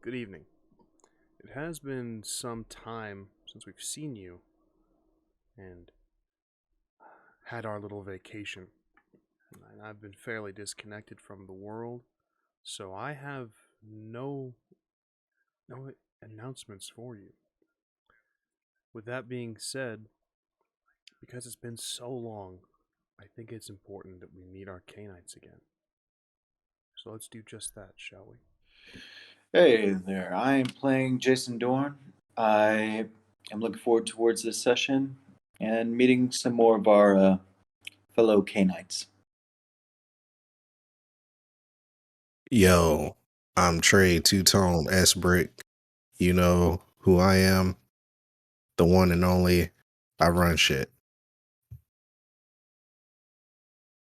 Good evening. It has been some time since we've seen you and had our little vacation. And I've been fairly disconnected from the world, so I have no announcements for you. With that being said, because it's been so long, I think it's important that we meet our Cainites again. So let's do just that, shall we? Hey there, I am playing Jason Dorn. I am looking forward towards this session and meeting some more of our fellow Cainites. Yo, I'm Trey Two-Tone S-Brick. You know who I am, the one and only. I run shit.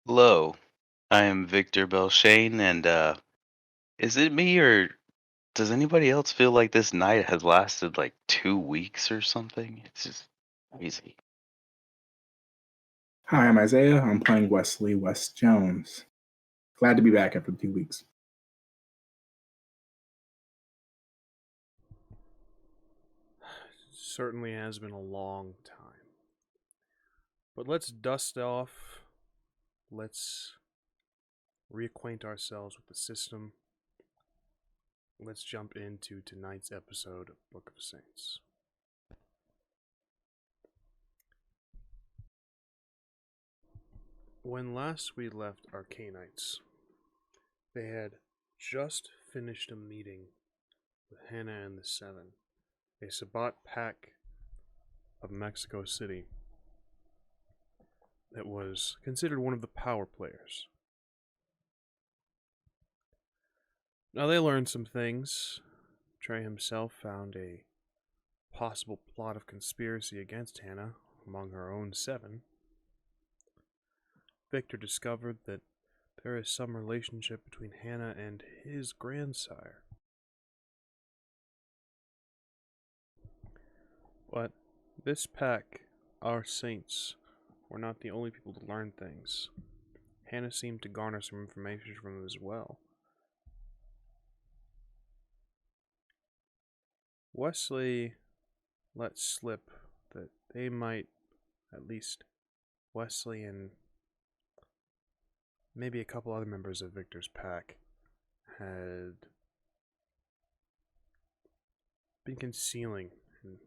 Hello, I am Victor BELLSHANE, and is it me or does anybody else feel like this night has lasted like 2 weeks or something? It's just crazy. Hi, I'm Isaiah. I'm playing Wesley West Jones. Glad to be back after 2 weeks. Certainly has been a long time. But let's dust off. Let's reacquaint ourselves with the system. Let's jump into tonight's episode of Book of Saints. When last we left our Cainites, they had just finished a meeting with Hannah and the Seven, a Sabbat pack of Mexico City that was considered one of the power players. Now they learned some things. Trey himself found a possible plot of conspiracy against Hannah among her own seven. Victor discovered that there is some relationship between Hannah and his grandsire. But this pack, our saints, were not the only people to learn things. Hannah seemed to garner some information from them as well. Wesley let slip that they might, at least Wesley and maybe a couple other members of Victor's pack, had been concealing and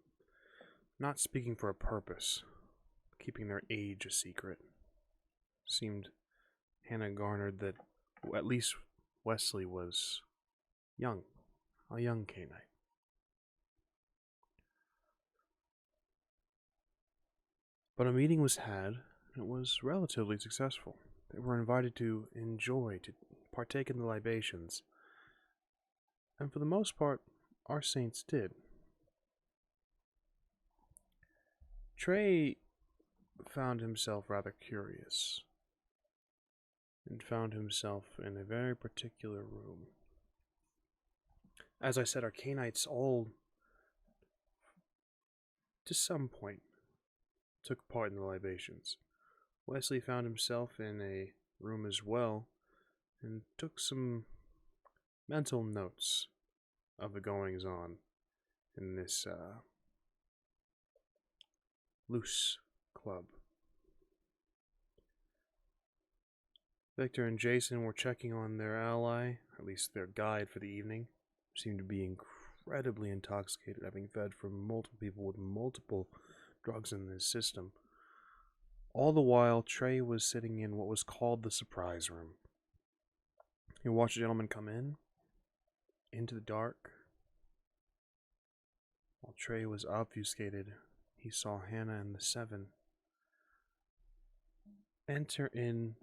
not speaking for a purpose, keeping their age a secret. Seemed Hannah garnered that at least Wesley was young, a young Cainite. But a meeting was had, and it was relatively successful. They were invited to partake in the libations, and for the most part, our saints did. Trey found himself rather curious, and found himself in a very particular room. As I said, our Cainites all, to some point, took part in the libations. Wesley found himself in a room as well, and took some mental notes of the goings-on in this loose club. Victor and Jason were checking on their ally, at least their guide for the evening, who seemed to be incredibly intoxicated, having fed from multiple people with multiple drugs in his system. All the while, Trey was sitting in what was called the surprise room. He watched a gentleman come in, into the dark. While Trey was obfuscated, he saw Hannah and the Seven enter in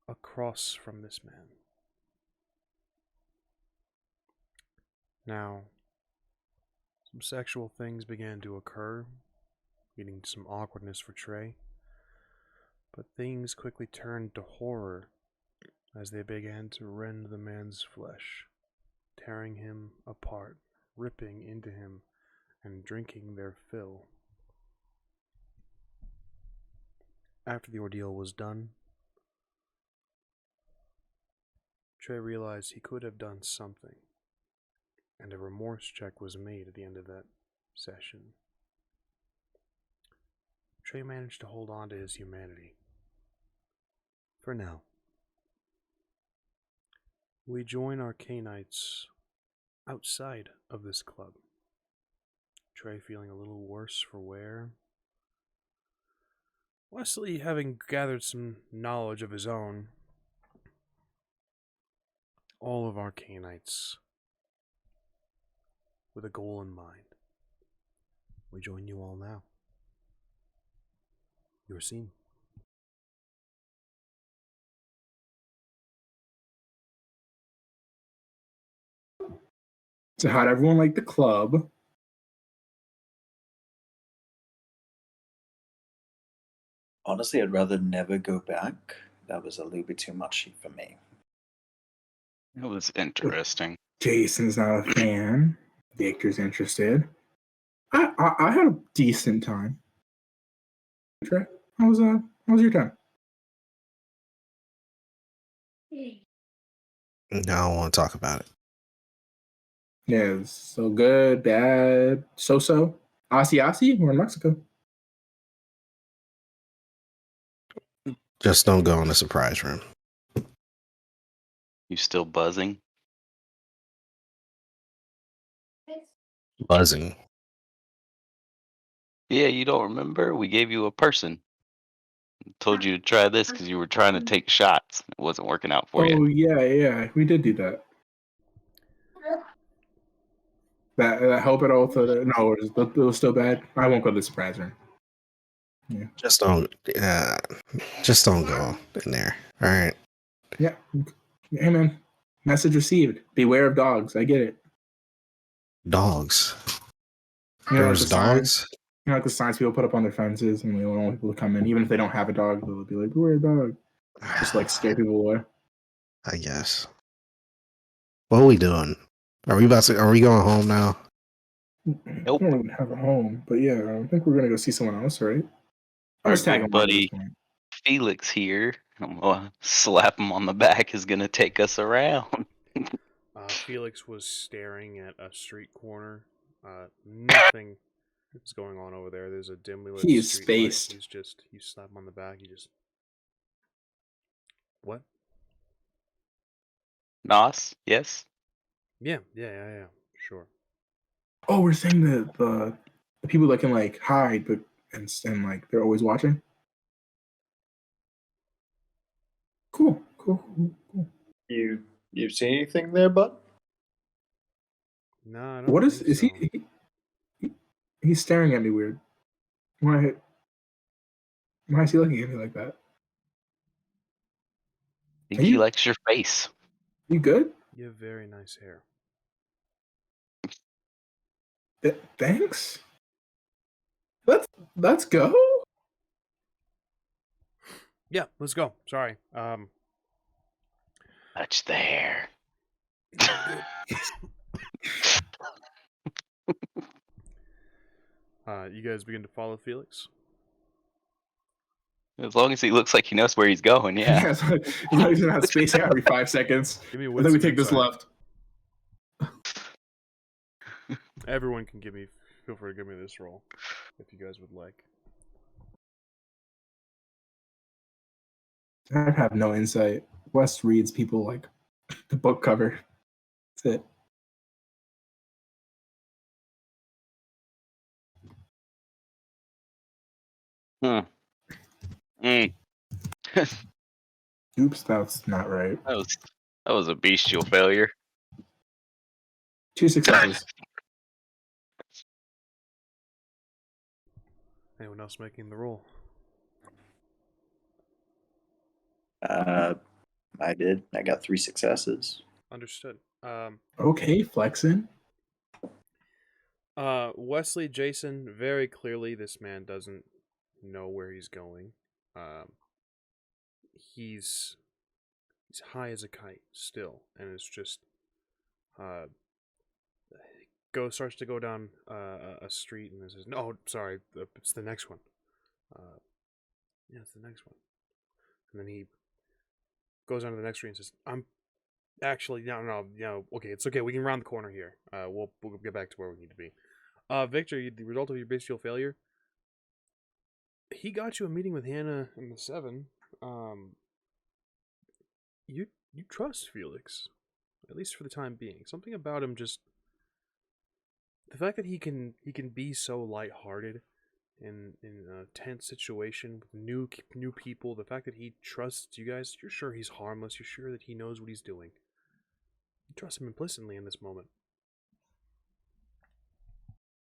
across from this man. Now, some sexual things began to occur, leading to some awkwardness for Trey, but things quickly turned to horror as they began to rend the man's flesh, tearing him apart, ripping into him, and drinking their fill. After the ordeal was done, Trey realized he could have done something. and a remorse check was made at the end of that session. Trey managed to hold on to his humanity. For now. We join our Cainites outside of this club. Trey feeling a little worse for wear. Wesley having gathered some knowledge of his own. All of our Cainites with a goal in mind. We join you all now. Your scene. So how'd everyone like the club? Honestly, I'd rather never go back. That was a little bit too much for me. It was interesting. Jason's not a fan. Victor's interested. I had a decent time. Trey, how was your time? I don't want to talk about it. Yeah, so good, bad, so. Asi, we're in Mexico. Just don't go in the surprise room. You still buzzing? Buzzing. Yeah, you don't remember? We gave you a person. Told you to try this because you were trying to take shots. It wasn't working out for you. Oh yeah, we did do that. That help at all? No, it was still bad. I won't go to the surprise room. Yeah. Just don't go in there. All right. Yeah. Hey man, message received. Beware of dogs. I get it. Dogs. You know, There's like the signs, dogs. you know, like the signs people put up on their fences, and they don't want people to come in, even if they don't have a dog. They'll be like, "Beware of dog," just like scare people away. I guess. What are we doing? Are we going home now? Nope. I don't even have a home, but yeah, I think we're gonna go see someone else, right? I'm Our just tagging good along at this buddy point. Felix here, I'm gonna slap him on the back, is gonna take us around. Felix was staring at a street corner. Nothing is going on over there. There's a dimly lit He is street light. spaced. You slap him on the back, what? Nos, yes? Yeah, sure. Oh, we're saying the people that can like hide, but and like they're always watching. Cool. You see anything there, bud? No, I don't What is think so. he's staring at me weird. Why is he looking at me like that? I think he likes your face. You good? You have very nice hair. Thanks. Let's go. Yeah, let's go. Sorry. Touch the hair. You guys begin to follow Felix? As long as he looks like he knows where he's going, yeah. He's gonna have space out every 5 seconds. Give me a I think we take wisdom this insight. left. Everyone can feel free to give me this roll if you guys would like. I have no insight. Wes reads people like the book cover. That's it. Oops, that's not right. That was a bestial failure. 2 successes. Anyone else making the roll? I did. I got 3 successes. Understood. Okay, flexing. Wesley, Jason, very clearly this man doesn't know where he's going. He's high as a kite still, and it's just starts to go down a street, and it says, "No, sorry, it's the next one." Yeah, it's the next one. And then he goes on to the next street and says, Actually, no. Okay, it's okay. We can round the corner here. We'll get back to where we need to be. Victor, the result of your bestial failure. He got you a meeting with Hannah and the Seven. You trust Felix, at least for the time being. Something about him just the fact that he can be so lighthearted in a tense situation with new people. The fact that he trusts you guys. You're sure he's harmless. You're sure that he knows what he's doing. You trust him implicitly in this moment.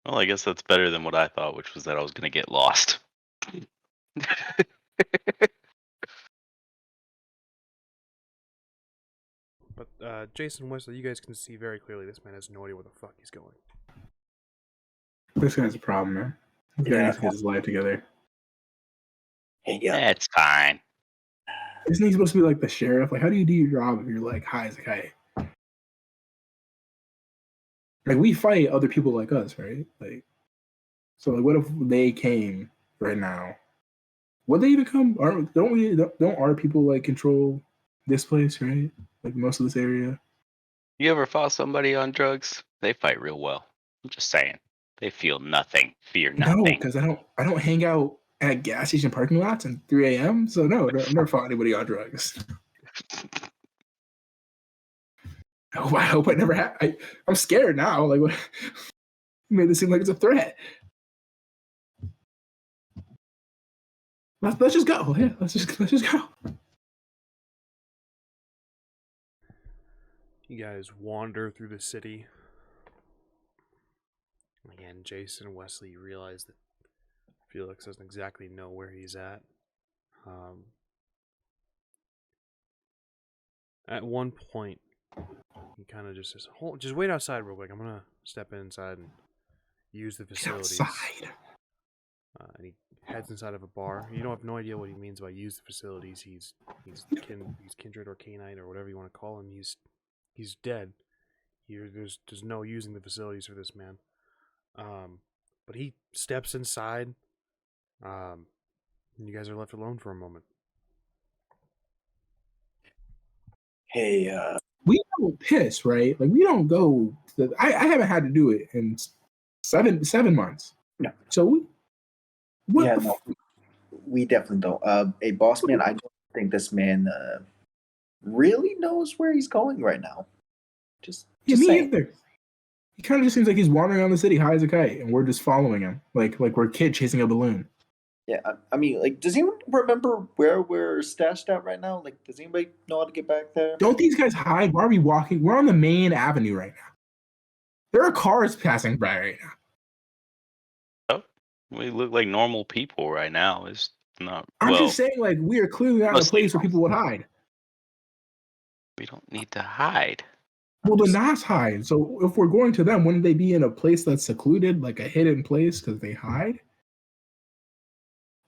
Well, I guess that's better than what I thought, which was that I was going to get lost. But Jason, Wesley, you guys can see very clearly this man has no idea where the fuck he's going. This guy's a problem, man. This guy needs to get his life together. Hey, yeah. That's fine. Isn't he supposed to be like the sheriff? Like, how do you do your job if you're like high as a kite? Like, we fight other people like us, right? Like, so like, what if they came right now? Would they even come? Don't our people like control this place, right? Like most of this area. You ever fought somebody on drugs? They fight real well. I'm just saying. They feel nothing, fear No, nothing. because I don't hang out at gas station parking lots at 3 a.m. So no, I've never fought anybody on drugs. I hope I never have. I'm scared now. Like, what? You made this seem like it's a threat. Let's just go. Yeah, let's just go. You guys wander through the city. Again, Jason and Wesley, you realize that Felix doesn't exactly know where he's at. At one point, he kind of just says, just wait outside real quick. I'm going to step inside and use the facilities. Outside. And he heads inside of a bar. You don't have no idea what he means by use the facilities. He's kindred or Cainite or whatever you want to call him. He's dead. There's no using the facilities for this man. But he steps inside. And you guys are left alone for a moment. Hey, We don't piss, right? Like, we don't go. I haven't had to do it in 7 months. No. So we definitely don't. Hey, boss man, I don't think this man really knows where he's going right now. Just me saying. either. He kind of just seems like he's wandering around the city high as a kite, and we're just following him, like we're a kid chasing a balloon. Yeah, I mean, like, does anyone remember where we're stashed at right now? Like, does anybody know how to get back there? Don't these guys hide? Why are we walking? We're on the main avenue right now. There are cars passing by right now. Oh, we look like normal people right now. It's not. I'm just saying, like, we are clearly not in a place where people would hide. We don't need to hide. Well, the Nas hide. So if we're going to them, wouldn't they be in a place that's secluded, like a hidden place, because they hide?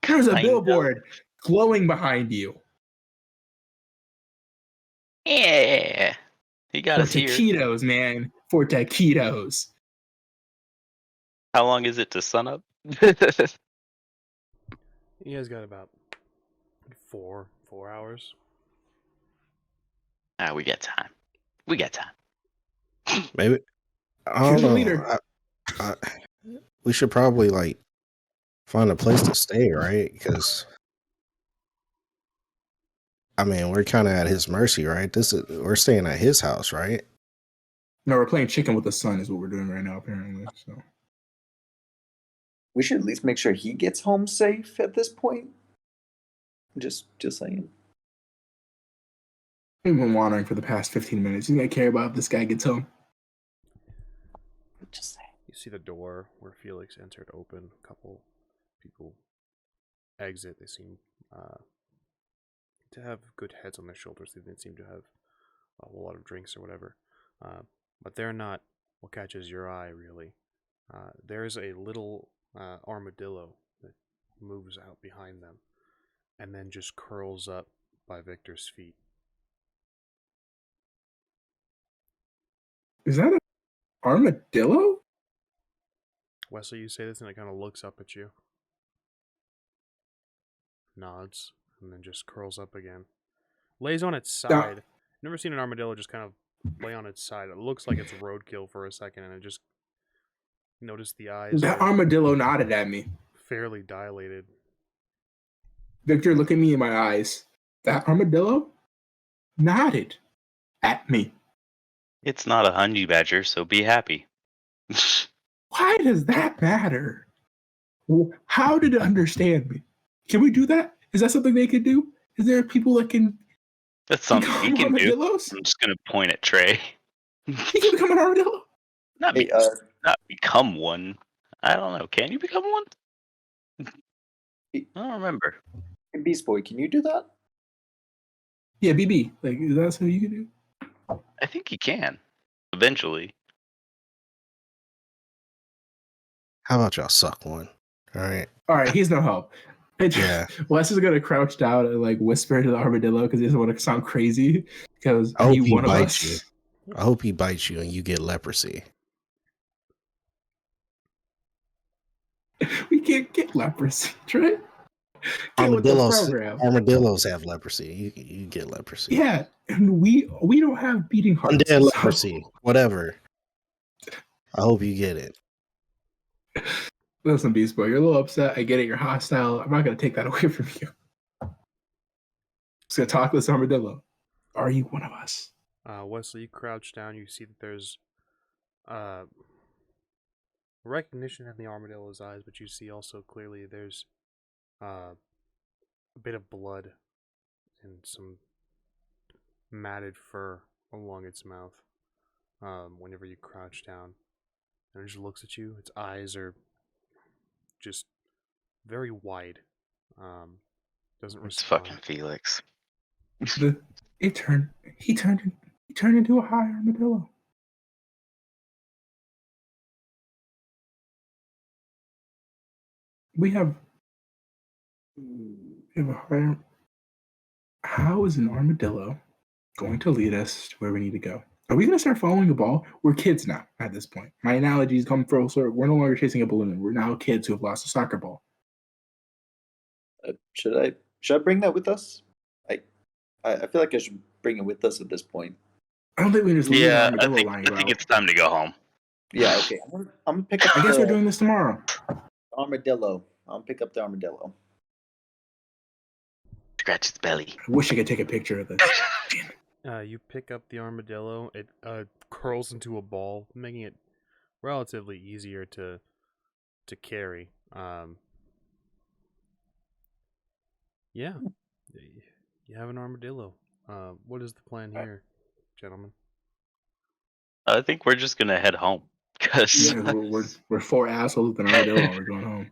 There's a billboard glowing behind you. Yeah. He got us here. For taquitos, man. For taquitos. How long is it to sunup? You guys got about 4 hours. We got time. We got time. Maybe. I don't You're the know. leader. We should probably like find a place to stay, right? Because I mean, we're kind of at his mercy, right? We're staying at his house, right? No, we're playing chicken with the sun is what we're doing right now, apparently. So We should at least make sure he gets home safe at this point. Just saying. we've been wandering for the past 15 minutes. You gonna care about if this guy gets home? Just saying. You see the door where Felix entered open. A couple people exit. They seem to have good heads on their shoulders. They didn't seem to have a whole lot of drinks or whatever. But they're not what catches your eye, really. There's a little armadillo that moves out behind them and then just curls up by Victor's feet. Is that an armadillo? Wesley, you say this and it kind of looks up at you. Nods, and then just curls up again. Lays on its side. Never seen an armadillo just kind of lay on its side. It looks like it's roadkill for a second, and I just noticed the eyes That are armadillo nodded at me. fairly dilated. Victor, look at me in my eyes. That armadillo nodded at me. It's not a honey badger, so be happy. Why does that matter? How did it understand me? Can we do that? Is that something they can do? Is there people that can That's something he become can do. armadillos? I'm just gonna point at Trey. He can become an armadillo? Not, Hey, not become one. I don't know. Can you become one? I don't remember. Beast Boy, can you do that? Yeah, BB. Like, is that something you can do? I think he can. Eventually. How about y'all suck one? All right. All right, he's no help. Yeah. Wes is gonna crouch down and like whisper to the armadillo because he doesn't want to sound crazy. Because I are hope you he one of bites us? you. I hope he bites you and you get leprosy. We can't get leprosy, Trey. Get with the Armadillos, program. armadillos have leprosy. You get leprosy. Yeah, and we don't have beating hearts. Undead so- leprosy. Whatever. I hope you get it. Listen, Beast Boy, you're a little upset. I get it. You're hostile. I'm not gonna take that away from you. Just gonna talk to this armadillo. Are you one of us? Wesley, you crouch down. You see that there's recognition in the armadillo's eyes, but you see also clearly there's a bit of blood and some matted fur along its mouth. Whenever you crouch down, and it just looks at you. Its eyes are just very wide. Doesn't It's respond. fucking Felix. He turned into a high armadillo. We have a higher. How is an armadillo going to lead us to where we need to go? Are we going to start following a ball? We're kids now at this point. My analogies come full circle. We're no longer chasing a balloon. We're now kids who have lost a soccer ball. Should I bring that with us? I feel like I should bring it with us at this point. I don't think we can just leave an Yeah, armadillo I lying think about. it's time to go home. Yeah, okay. I'm gonna pick up I guess the we're doing this tomorrow. armadillo. I'll pick up the armadillo. Scratch its belly. I wish I could take a picture of this. You pick up the armadillo. It curls into a ball, making it relatively easier to carry. Yeah, you have an armadillo. What is the plan here, gentlemen? I think we're just gonna head home. Cause Yeah, we're four assholes with an armadillo and we're going home.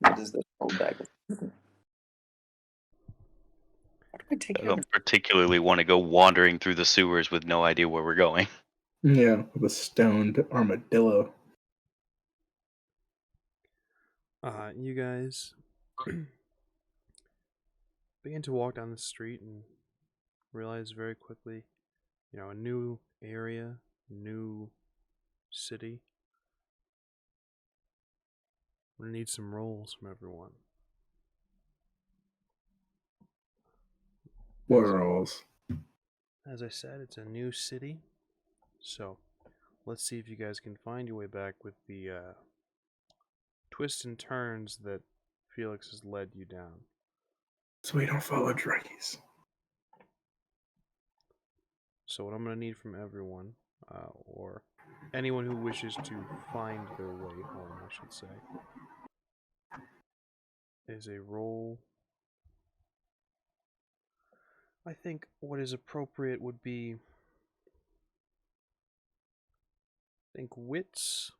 What is this old bag? How do I take I it? don't particularly want to go wandering through the sewers with no idea where we're going. Yeah, with a stoned armadillo. You guys begin to walk down the street and realize very quickly, a new area, new city. We're gonna need some rolls from everyone. What rolls? As I said, it's a new city, so let's see if you guys can find your way back with the twists and turns that Felix has led you down. So we don't follow Dreckies. So what I'm going to need from everyone, or anyone who wishes to find their way home, I should say, is a roll. I think what is appropriate would be, I think, wits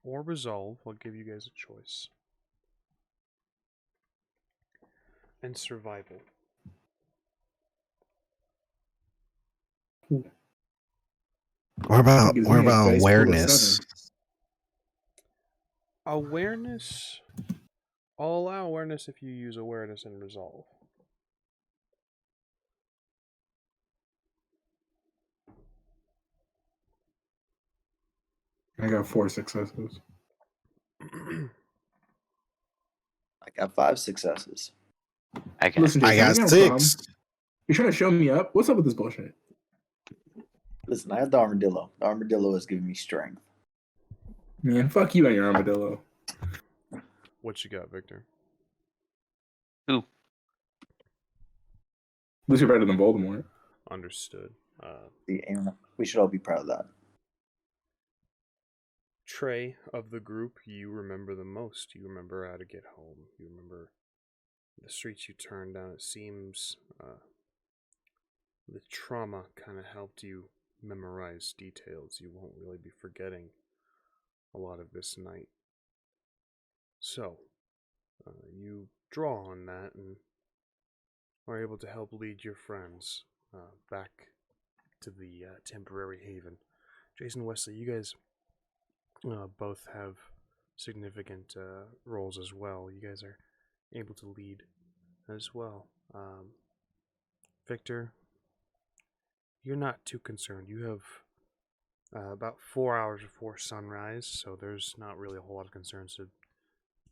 or resolve. I'll give you guys a choice. And survival. What about Gives me a dice pool of awareness? 7. Awareness. I'll allow awareness if you use awareness and resolve. I got 4 successes. I got 5 successes. I got Listen, I Jason, got no 6. problem. You're trying to show me up? What's up with this bullshit? Listen, I have the armadillo. The armadillo is giving me strength. Man, fuck you and your armadillo. What you got, Victor? Who? At least you're better than Voldemort. Understood. We should all be proud of that. TREY of the group, you remember the most. You remember how to get home. You remember the streets you turned down. It seems the trauma kind of helped you memorize details. You won't really be forgetting a lot of this night. So, you draw on that and are able to help lead your friends back to the temporary haven. Jason, Wesley, you guys both have significant roles as well. You guys are able to lead as well. Victor, you're not too concerned. You have about 4 hours before sunrise, so there's not really a whole lot of concerns. So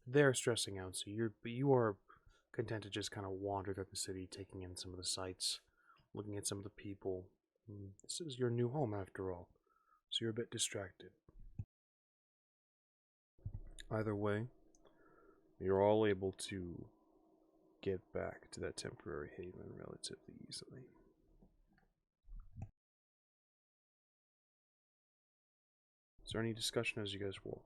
they're stressing out, so you are content to just kind of wander through the city, taking in some of the sights, looking at some of the people. This is your new home after all, so you're a bit distracted. Either way, you're all able to get back to that temporary haven relatively easily. Is there any discussion as you guys walk?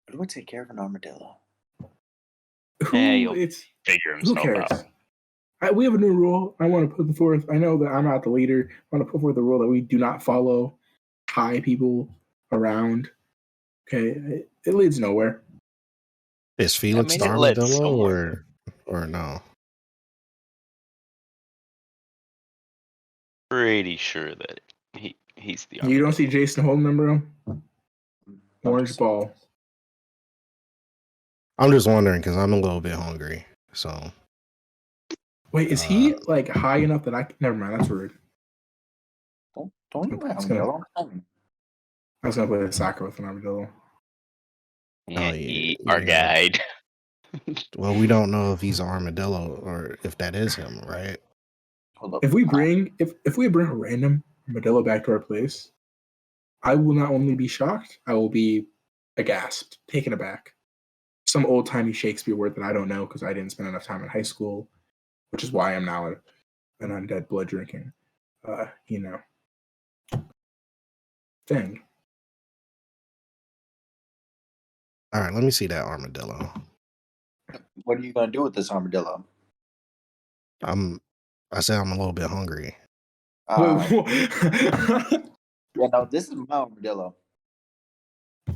How do I take care of an armadillo? You'll It's figure who himself cares? out. We have a new rule. I want to put forth. I know that I'm not the leader. I want to put forth the rule that we do not follow high people around. Okay, it leads nowhere. Is Felix the it led armadillo somewhere. or no? Pretty sure that he's the You don't see armadillo. Jason holding them, bro? Orange ball. I'm just wondering because I'm a little bit hungry. So Wait, is he like high enough that I can... Never mind, that's rude. Don't eat my armadillo. I was gonna play soccer with an armadillo. Our guide. Well, we don't know if he's an armadillo or if that is him, right? Hold up. If we bring a random armadillo back to our place, I will not only be shocked, I will be aghast, taken aback. Some old timey Shakespeare word that I don't know because I didn't spend enough time in high school, which is why I'm now an undead blood drinking, thing. All right, let me see that armadillo. What are you gonna do with this armadillo? I said I'm a little bit hungry. Yeah, no, this is my armadillo.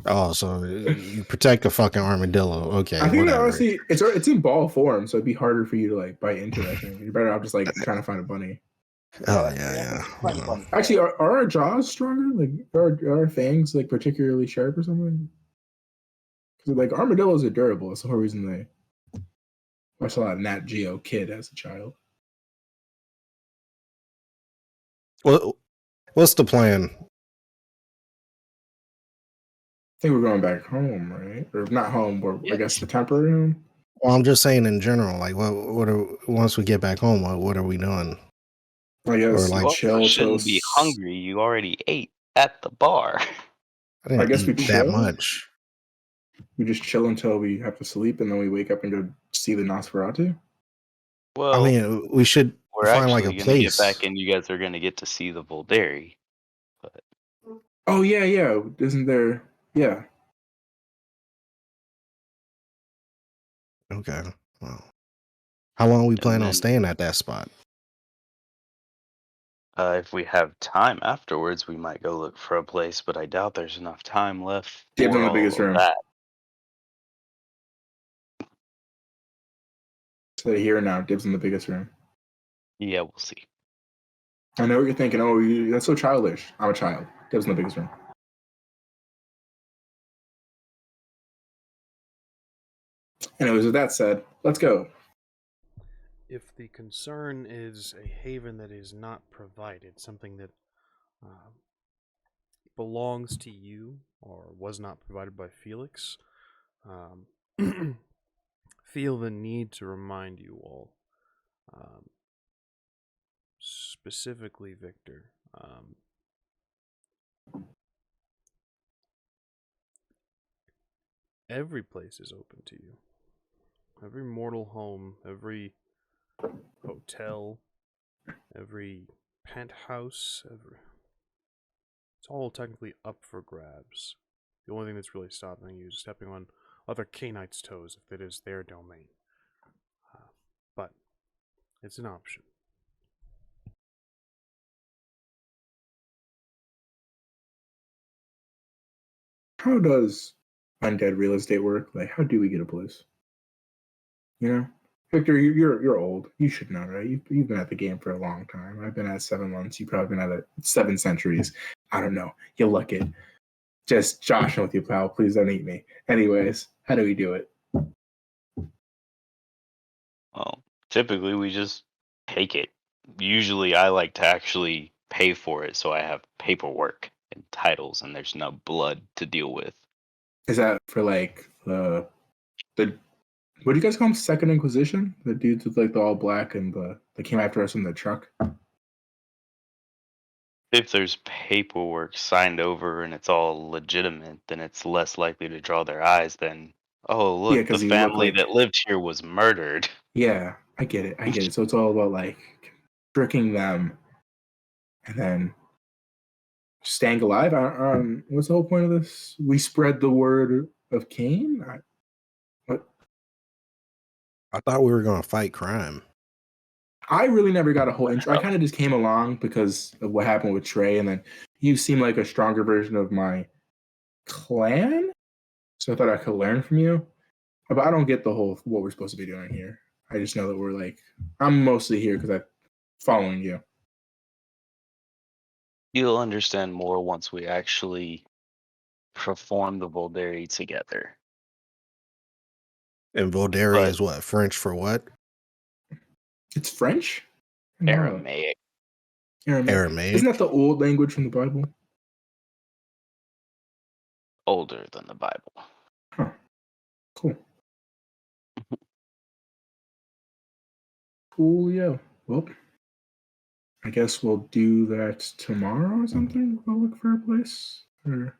Oh, so you protect a fucking armadillo? Okay, I think whatever. honestly, it's in ball form, so it'd be harder for you to like bite into that thing. You're better off just like trying to find a bunny. Oh yeah. You know. Actually, are our jaws stronger? Like, are our fangs like particularly sharp or something? Because like armadillos are durable. That's the whole reason they watched a lot of Nat Geo Kid as a child. Well, what's the plan? I think we're going back home, right? Or not home, but I guess the temporary home. Well, I'm just saying in general. Like, what are once we get back home? What are we doing? I guess Or like You chill also shouldn't be hungry. You already ate at the bar. I didn't guess we eat that chill? much. We just chill until we have to sleep, and then we wake up and go see the Nosferatu. Well, I mean, we should we're find like a actually going to get place. back, and you guys are going to get to see the Volderi. But Oh yeah. Isn't there? Yeah. Okay. Well, how long we plan on then- staying at that spot? if we have time afterwards, we might go look for a place, but I doubt there's enough time left Dibs for on the all biggest of room. that. So here now, dibs in the biggest room. Yeah, we'll see. I know what you're thinking. Oh, that's so childish. I'm a child. Dibs in the biggest room. Anyways, with that said, let's go. If the concern is a haven that is not provided, something that belongs to you or was not provided by Felix, feel the need to remind you all, specifically Victor, every place is open to you. Every mortal home, every hotel, every penthouse, it's all technically up for grabs. The only thing that's really stopping you is stepping on other Cainites' toes if it is their domain. But it's an option. How does undead real estate work? Like, how do we get a place? You know, Victor, you're old. You should know, right? You've been at the game for a long time. I've been at 7 months. You've probably been at it 7 centuries. I don't know. You look it. Just joshing with you, pal. Please don't eat me. Anyways, how do we do it? Well, typically we just take it. Usually I like to actually pay for it, so I have paperwork and titles, and there's no blood to deal with. Is that for like the what do you guys call them? Second Inquisition? The dudes with like the all black and they came after us in the truck. If there's paperwork signed over and it's all legitimate, then it's less likely to draw their eyes than, oh, Yeah, look, the 'cause you look family like- that lived here was murdered. Yeah, I get it. So it's all about like tricking them and then staying alive. What's the whole point of this? We spread the word of Cain. What? I thought we were gonna fight crime. I really never got a whole intro. I kind of just came along because of what happened with Trey, and then you seem like a stronger version of my clan, so I thought I could learn from you. But I don't get the whole what we're supposed to be doing here. I just know that we're like, I'm mostly here because I'm following you. You'll understand more once we actually perform the Volderi together. And Volderi But- is what? French for what? It's French? No. Aramaic. Aramaic. Isn't that the old language from the Bible? Older than the Bible. Huh. Cool. Coolio. Well, I guess we'll do that tomorrow or something. We'll look for a place. Or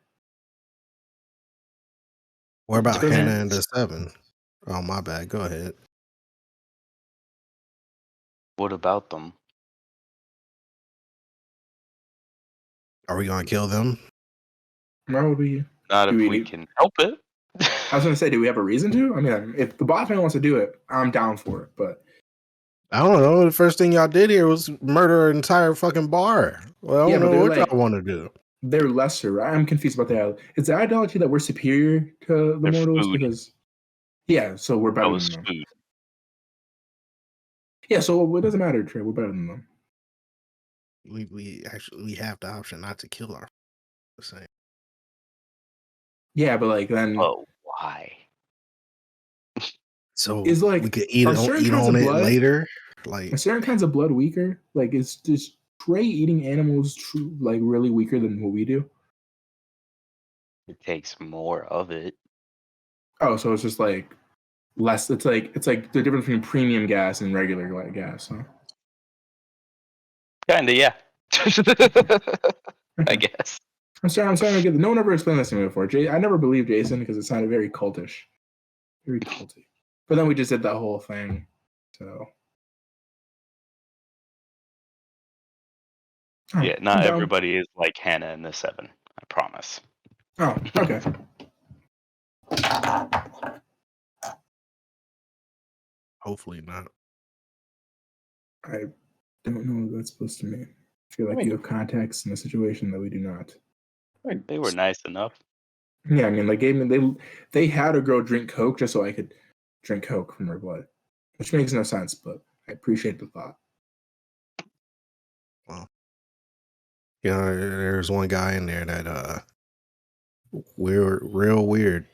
What about Doesn't- Hannah and the Seven? Oh, my bad. Go ahead. What about them? Are we gonna kill them? where would we? Not Do if we- we can help it. I was going to say, do we have a reason to? I mean, if the bot fan wants to do it, I'm down for it. But I don't know. The first thing y'all did here was murder an entire fucking bar. Well, I Yeah, don't but know they're what like- y'all want to do. they're lesser, right? I'm confused about that. Is the idolatry that we're superior to the They're mortals? food. Because yeah, so we're That better was than them. food. Yeah, so it doesn't matter, Trey. We're better than them. We actually have the option not to kill our same. Yeah, but like then Oh, why? So Is, like, we could eat are on, certain eat kinds on of it blood- later. Like are certain kinds of blood weaker? Like is Trey eating animals like really weaker than what we do? It takes more of it. Oh, so it's just like less. It's like the difference between premium gas and regular gas. Huh? Kinda, yeah. I Okay. guess. I'm starting to get. No one ever explained this to me before. I never believed Jason because it sounded very cultish, very culty. But then we just did that whole thing. So Oh, Yeah, I'm not down. everybody is like Hannah and the Seven. I promise. Oh, okay. hopefully not. I don't know what that's supposed to mean. I feel like you have context in a situation that we do not. They were nice enough. Yeah, I mean, like they had a girl drink Coke just so I could drink Coke from her blood, which makes no sense, but I appreciate the thought. You know, there's one guy in there that we're real weird.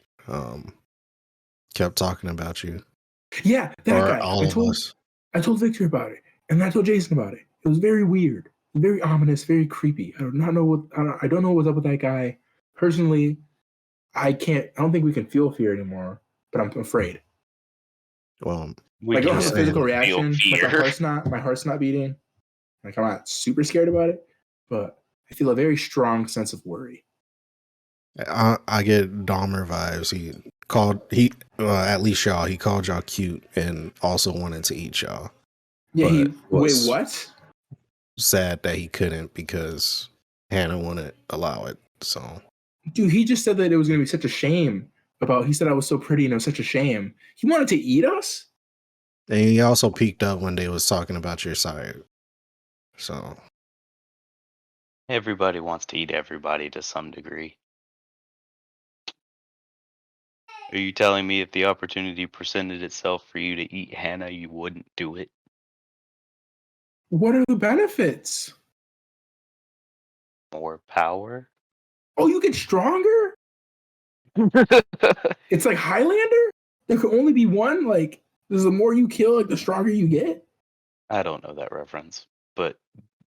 Kept talking about you. Yeah, that Or guy. all I of told us. Victor about it, and I told Jason about it. It was very weird, very ominous, very creepy. I don't know what's up with that guy. Personally, I don't think we can feel fear anymore, but I'm afraid. Well, We Like I don't just have a saying, physical feel reaction. Like fear. my heart's not beating. Like I'm not super scared about it, but I feel a very strong sense of worry. I get Dahmer vibes. At least y'all. He called y'all cute and also wanted to eat y'all. Yeah, But wait, was what? sad that he couldn't because Hannah wouldn't allow it. So Dude, he just said that it was gonna be such a shame he said I was so pretty and it was such a shame. He wanted to eat us? and he also peeked up when they was talking about your side. So Everybody wants to eat everybody to some degree. Are you telling me if the opportunity presented itself for you to eat Hannah, you wouldn't do it? What are the benefits? More power? Oh, you get stronger? It's like Highlander? There could only be one? Like, the more you kill, like the stronger you get? I don't know that reference, but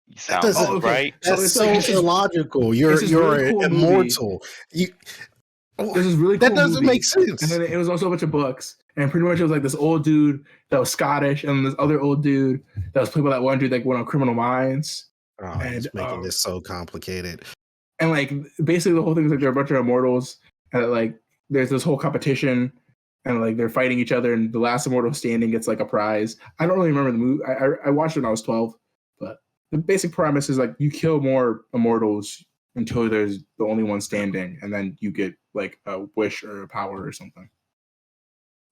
you that sound doesn't. Oh, okay. right. So That's it's so like this illogical. it's You're this really cool movie. immortal. You There's this really that cool doesn't movie. make sense. And then it was also a bunch of books. And pretty much it was like this old dude that was Scottish and this other old dude that was played by that one dude that went on Criminal Minds. Oh, he's And making this so complicated. and like basically the whole thing is like they're a bunch of immortals and like there's this whole competition and like they're fighting each other and the last immortal standing gets like a prize. I don't really remember the movie. I watched it when I was 12, but the basic premise is like you kill more immortals until there's the only one standing, and then you get like a wish or a power or something.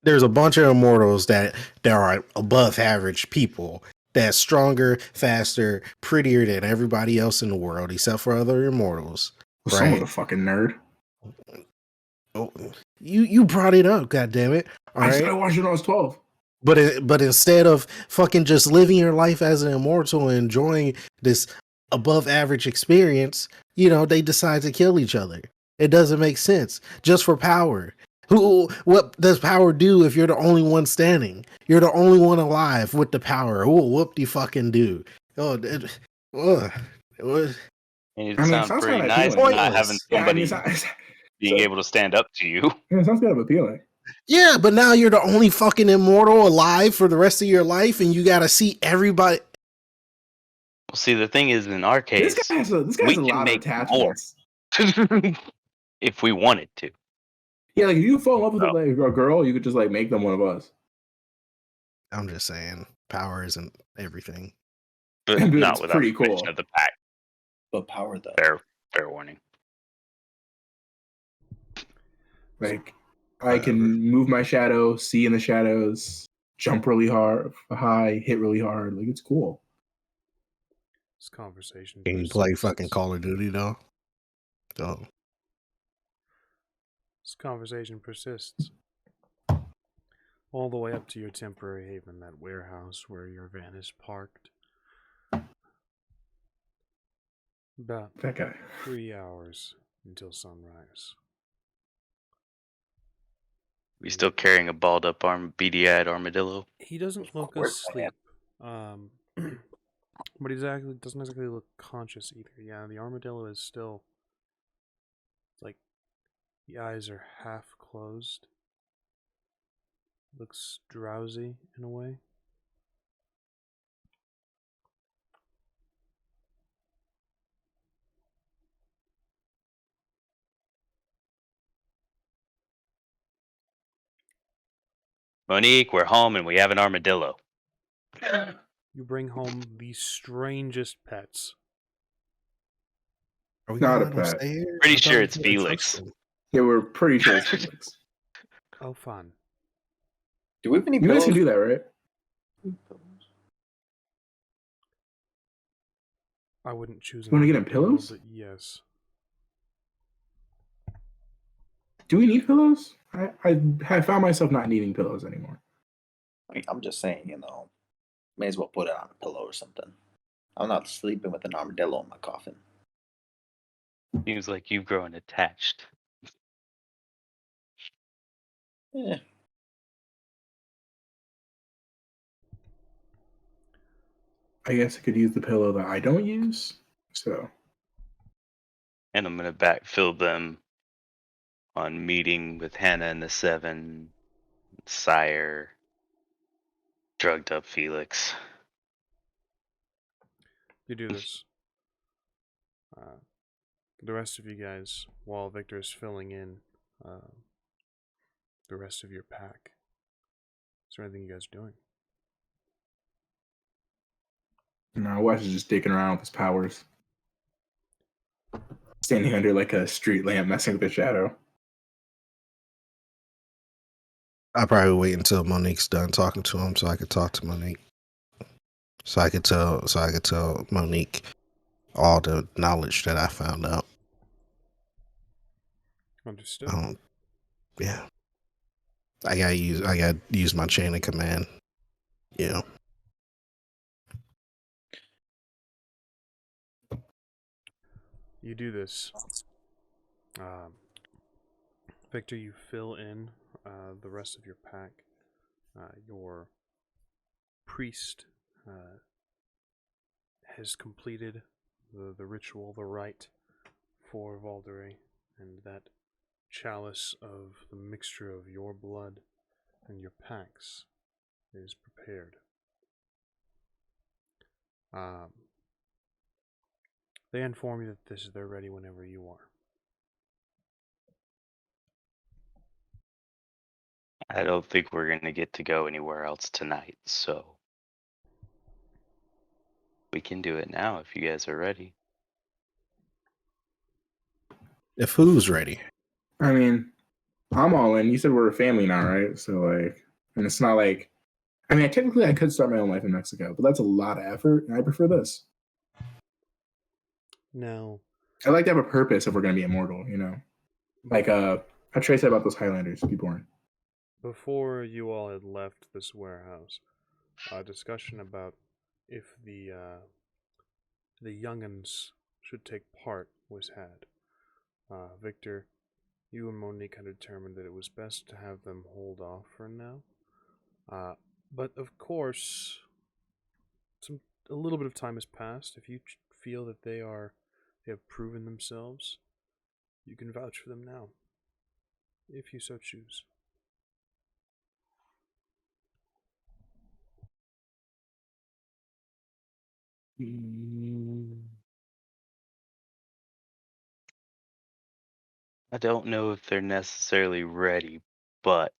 There's a bunch of immortals that are above average people. That's stronger, faster, prettier than everybody else in the world, except for other immortals. Well, someone's a fucking nerd. Oh, you brought it up, goddammit. All I right. said I watched it when I was 12. But instead of fucking just living your life as an immortal and enjoying this above average experience, they decide to kill each other. It doesn't make sense. Just for power. What does power do if you're the only one standing? You're the only one alive with the power. Whoop de fucking do. Oh, It I mean, it sounds sounds pretty kind of nice appealing. not having Pointless. Yeah, I somebody mean, it's being able to stand up to you. yeah, it sounds kind of appealing. Yeah, but now you're the only fucking immortal alive for the rest of your life, and you gotta see everybody. Well, see, the thing is, in our case, This guy has a we lot can of make more attachments. if we wanted to. Yeah, like if you fall in love with Oh. like a girl, you could just like make them one of us. I'm just saying, power isn't everything. But Dude, not it's without pretty permission cool. of the pack. But power though. Fair warning. Like I can move my shadow, see in the shadows, jump really high, hit really hard. Like it's cool. This conversation. Can you play persists. fucking Call of Duty though? So This conversation persists. All the way up to your temporary haven, that warehouse where your van is parked. About That guy. 3 hours until sunrise. We still carrying a balled up beady-eyed armadillo? He doesn't look course I asleep. But he doesn't exactly look conscious either. Yeah, the armadillo is still like the eyes are half closed. Looks drowsy in a way. Monique, we're home and we have an armadillo. You bring home the strangest pets. are we Not gonna a let him pet. stay here? Pretty I thought sure we it's couldn't trust Felix. him. Yeah, we're pretty sure it's Felix. Oh, fun. Do we have any You guys pillows? can do that, right? I wouldn't choose. You wanna get him armadillo, pillows? But yes. Do we need pillows? I have found myself not needing pillows anymore. I mean, I'm just saying, may as well put it on a pillow or something. I'm not sleeping with an armadillo in my coffin. Seems like you've grown attached. Eh. I guess I could use the pillow that I don't use. So And I'm going to backfill them on meeting with Hannah and the Seven, Sire, Drugged up Felix. You do this. The rest of you guys, while Victor is filling in the rest of your pack, is there anything you guys are doing? No, Wes is just dicking around with his powers. Standing under like a street lamp, messing with the shadow. I'll probably wait until Monique's done talking to him so I could talk to Monique. So I could tell Monique all the knowledge that I found out. Understood. Yeah. I gotta use my chain of command. You know. You do this. Victor, you fill in the rest of your pack. Your priest has completed the ritual, the rite for Valderay, and that chalice of the mixture of your blood and your packs is prepared. They inform you that they're ready whenever you are. I don't think we're going to get to go anywhere else tonight, so we can do it now if you guys are ready. If who's ready? I mean, I'm all in. You said we're a family now, right? So like, and it's not like, I mean, technically I could start my own life in Mexico, but that's a lot of effort, and I prefer this. Now, I like to have a purpose if we're going to be immortal, you know? Like, how Trey said about those Highlanders, be born. before you all had left this warehouse, a discussion about if the young'uns should take part was had. Victor, you and Monique had determined that it was best to have them hold off for now. But of course, a little bit of time has passed. If you feel that they have proven themselves, you can vouch for them now, if you so choose. I don't know if they're necessarily ready, but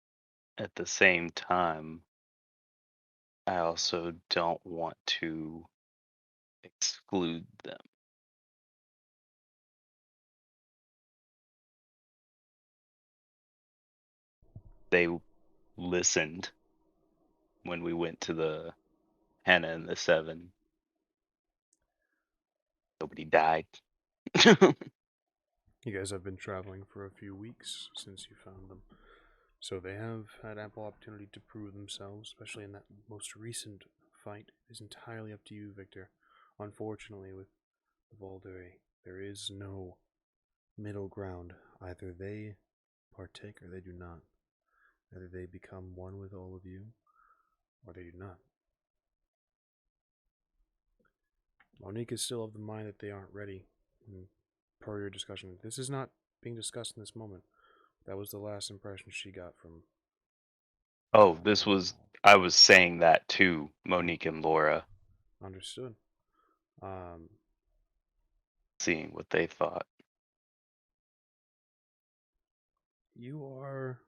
at the same time, I also don't want to exclude them. They listened when we went to the Hannah and the Seven. Nobody died. You guys have been traveling for a few weeks since you found them, so they have had ample opportunity to prove themselves, especially in that most recent fight. It is entirely up to you, Victor. Unfortunately, with Valderay, there is no middle ground. Either they partake or they do not. Either they become one with all of you, or they do not. Monique is still of the mind that they aren't ready. And per your discussion, this is not being discussed in this moment. That was the last impression she got from. Oh, I was saying that to Monique and Laura, Understood. seeing what they thought. You are,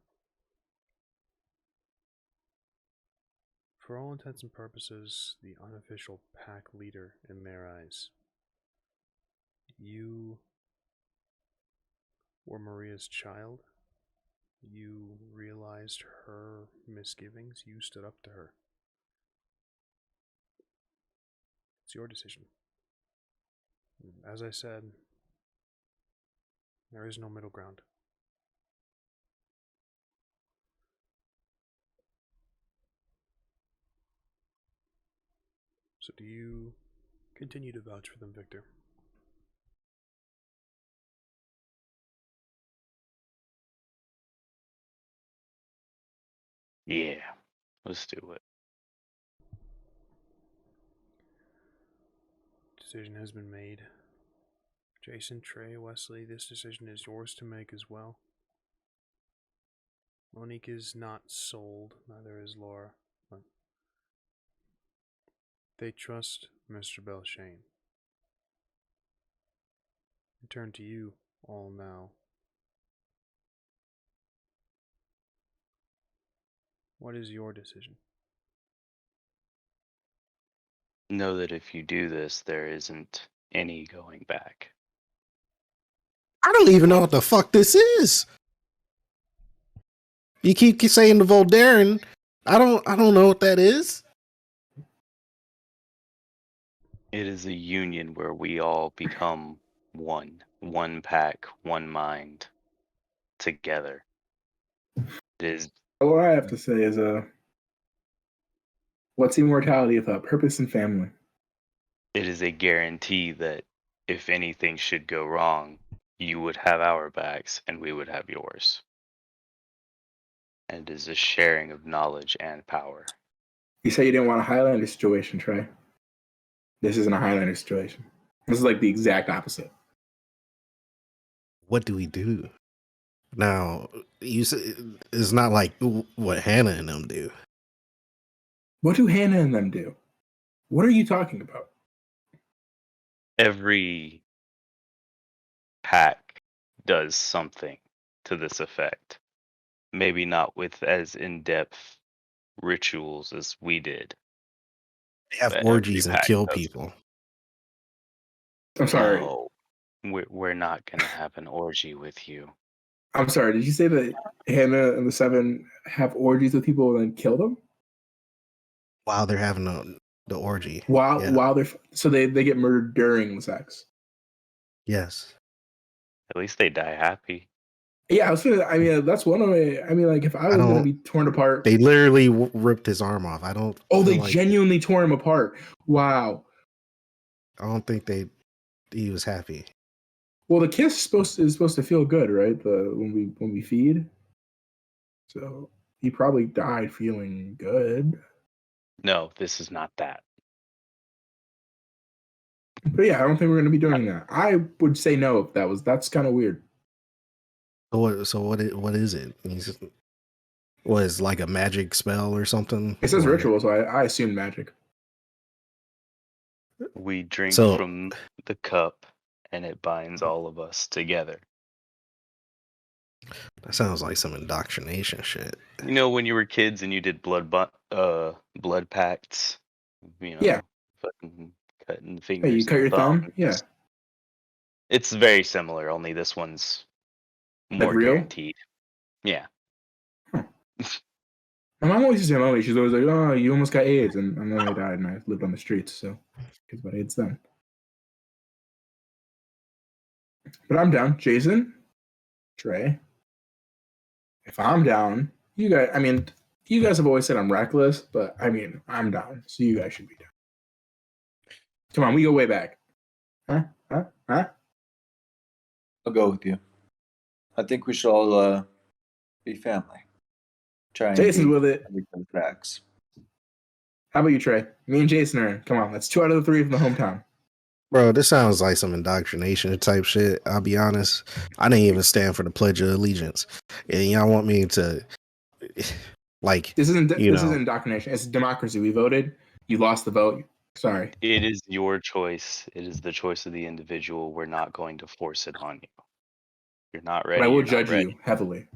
for all intents and purposes, the unofficial pack leader in their eyes. You were Maria's child. You realized her misgivings. You stood up to her. It's your decision. As I said, there is no middle ground. So do you continue to vouch for them, Victor? Yeah, let's do it. Decision has been made. Jason, Trey, Wesley, this decision is yours to make as well. Monique is not sold, neither is Laura, but They trust Mr. BELLSHANE. I turn to you all now. What is your decision? Know that if you do this, there isn't any going back. I don't even know what the fuck this is. You keep saying the Voldaren. I don't know what that is. It is a union where we all become one pack, one mind, together. It is All I have to say is, what's immortality without purpose and family? it is a guarantee that if anything should go wrong, you would have our backs and we would have yours. And it is a sharing of knowledge and power. You say you didn't want a Highlander situation, Trey. This isn't a Highlander situation. This is like the exact opposite. What do we do? Now, you say it's not like what Hannah and them do. What do Hannah and them do? What are you talking about? Every pack does something to this effect. Maybe not with as in-depth rituals as we did. They have But orgies every and pack kill does. people. I'm sorry. No, we're not going to have an orgy with you. I'm sorry. Did you say that Hannah and the Seven have orgies with people and then kill them? While they're having the orgy. While they're so they get murdered during the sex. Yes. At least they die happy. Yeah, I mean, that's one of my. I mean, like if I was going to be torn apart, They literally ripped his arm off. I don't. Oh, they like genuinely tore him apart. Wow. I don't think he was happy. Well, the kiss is supposed to feel good, right? When we feed. So he probably died feeling good. No, this is not that. But yeah, I don't think we're going to be doing that. I would say no if that's kind of weird. So what is it? Was like a magic spell or something? It says ritual, so I assume magic. We drink So- from the cup, and it binds all of us together. That sounds like some indoctrination shit. You know, when you were kids and you did blood pacts. You know, Yeah. fucking cutting Hey, fingers. you cut and your thumb? thumbs. Yeah. It's very similar, only this one's more real? guaranteed. Yeah. My mom always used to tell me, she's always like, "Oh, you almost got AIDS," and then I died, and I lived on the streets. So, because about AIDS then. But I'm down, Jason, Trey. If I'm down, you guys. I mean, you guys have always said I'm reckless, but I mean, I'm down, so you guys should be down. Come on, we go way back. Huh? I'll go with you. I think we should all be family. Try and Jason's beat with it. everything facts. How about you, Trey? Me and Jason are in. Come on, that's 2 out of the 3 from the hometown. Bro, this sounds like some indoctrination type shit. I'll be honest. I didn't even stand for the Pledge of Allegiance. And y'all want me to like This isn't you this know. isn't indoctrination. It's democracy. We voted. You lost the vote. Sorry. It is your choice. It is the choice of the individual. We're not going to force it on you. You're not ready. But I will you're not judge ready. you heavily.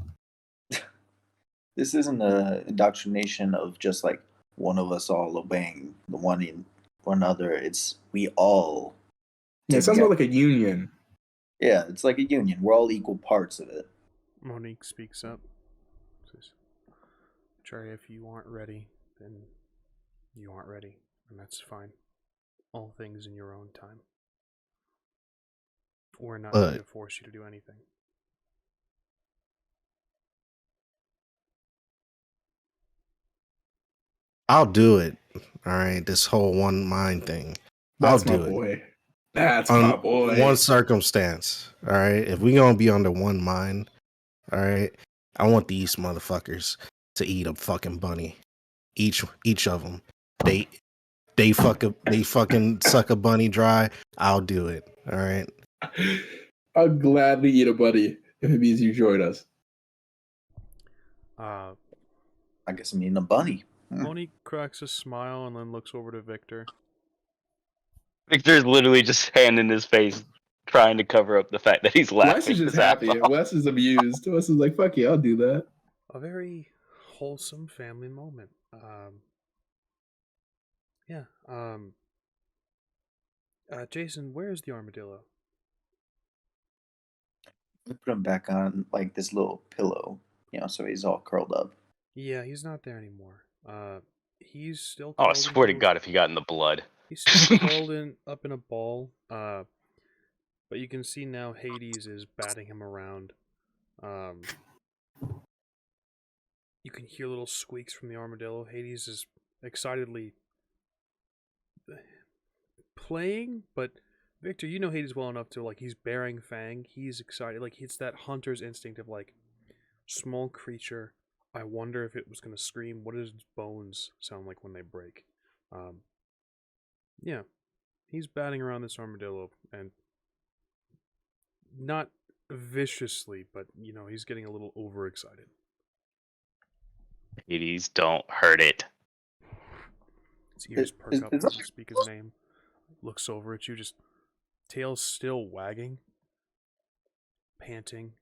This isn't an indoctrination of just like one of us all obeying the one another. It's we all. Yeah, it sounds together. more like a union. Yeah, it's like a union. We're all equal parts of it. Monique speaks up. Says, Trey, if you aren't ready, then you aren't ready, and that's fine. All things in your own time. We're not going to force you to do anything. I'll do it. All right, this whole one mind thing. That's I'll my do it. boy. That's On my boy. one circumstance. All right, if we gonna be under one mind, all right, I want these motherfuckers to eat a fucking bunny. Each of them. They fucking suck a bunny dry. I'll do it. All right. I'll gladly eat a buddy if it means you join us. I guess I'm eating a bunny. Monique cracks a smile and then looks over to Victor. Victor's literally just hand in his face, trying to cover up the fact that he's laughing. Wes is just his ass happy. off. Wes is amused. Wes is like, fuck yeah, I'll do that. A very wholesome family moment. Yeah. Jason, where is the armadillo? I put him back on like this little pillow, so he's all curled up. Yeah, he's not there anymore. He's still. Oh, I curled swear to into God, if he got in the blood. He's still curled up in a ball. But you can see now Hades is batting him around. You can hear little squeaks from the armadillo. Hades is excitedly playing, but Victor, you know Hades well enough to, like, he's bearing Fang. He's excited. Like, it's that hunter's instinct of, like, small creature. I wonder if it was going to scream. What does its bones sound like when they break? Yeah. He's batting around this armadillo, and not viciously, but, he's getting a little overexcited. Hades, don't hurt it. His ears perk up as you speak his name. Looks over at you, just tail still wagging, panting.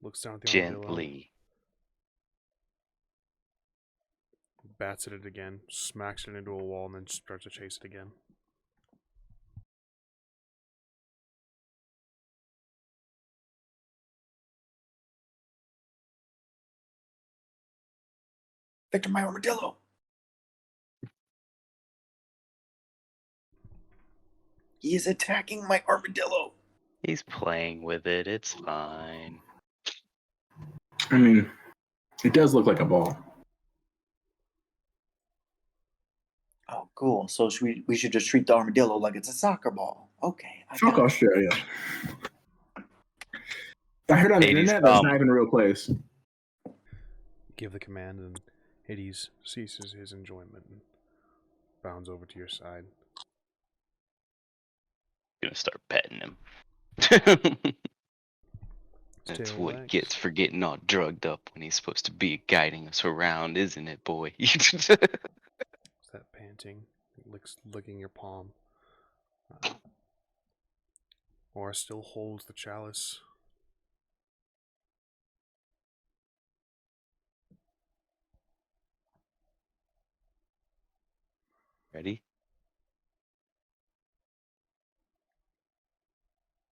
Looks down at the armadillo. Gently. Bats at it again, smacks it into a wall, and then starts to chase it again. Victor, my armadillo! He is attacking my armadillo! He's playing with it. It's fine. I mean, it does look like a ball. Oh, cool. So we should just treat the armadillo like it's a soccer ball. Okay. Fuck Australia. I heard on the internet that's not even a real place. Give the command, and Hades ceases his enjoyment and bounds over to your side. Gonna start petting him. That's what he gets for getting all drugged up when he's supposed to be guiding us around, isn't it, boy? It's that panting, licking your palm. Aura still holds the chalice. Ready?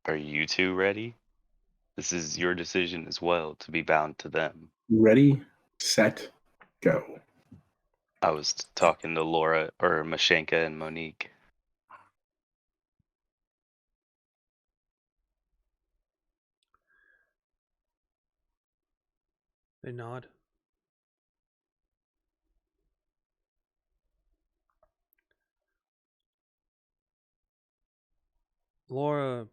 Are you two ready? This is your decision as well, to be bound to them. Ready, set, go. I was talking to Laura, or Mashenka and Monique. They nod. Laura,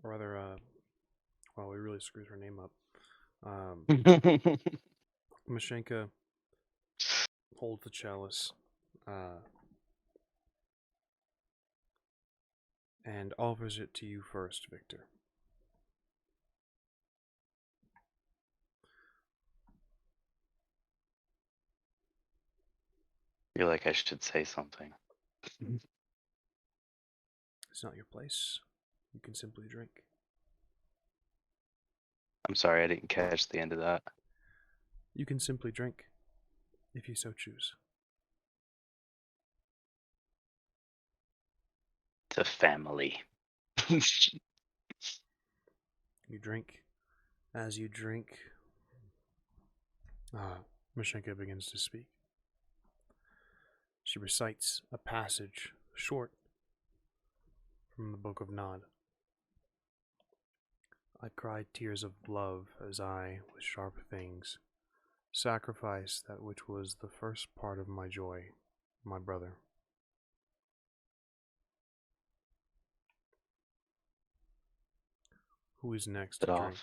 or rather, well, we really screwed her name up. Mashenka holds the chalice, and offers it to you first, Victor. Feel like I should say something. It's not your place. You can simply drink. I'm sorry, I didn't catch the end of that. You can simply drink, if you so choose. To family. You drink. As you drink, Mashenka begins to speak. She recites a passage, short, from the Book of Nod. I cried tears of love as I, with sharp things, sacrificed that which was the first part of my joy, my brother. Who is next to drink?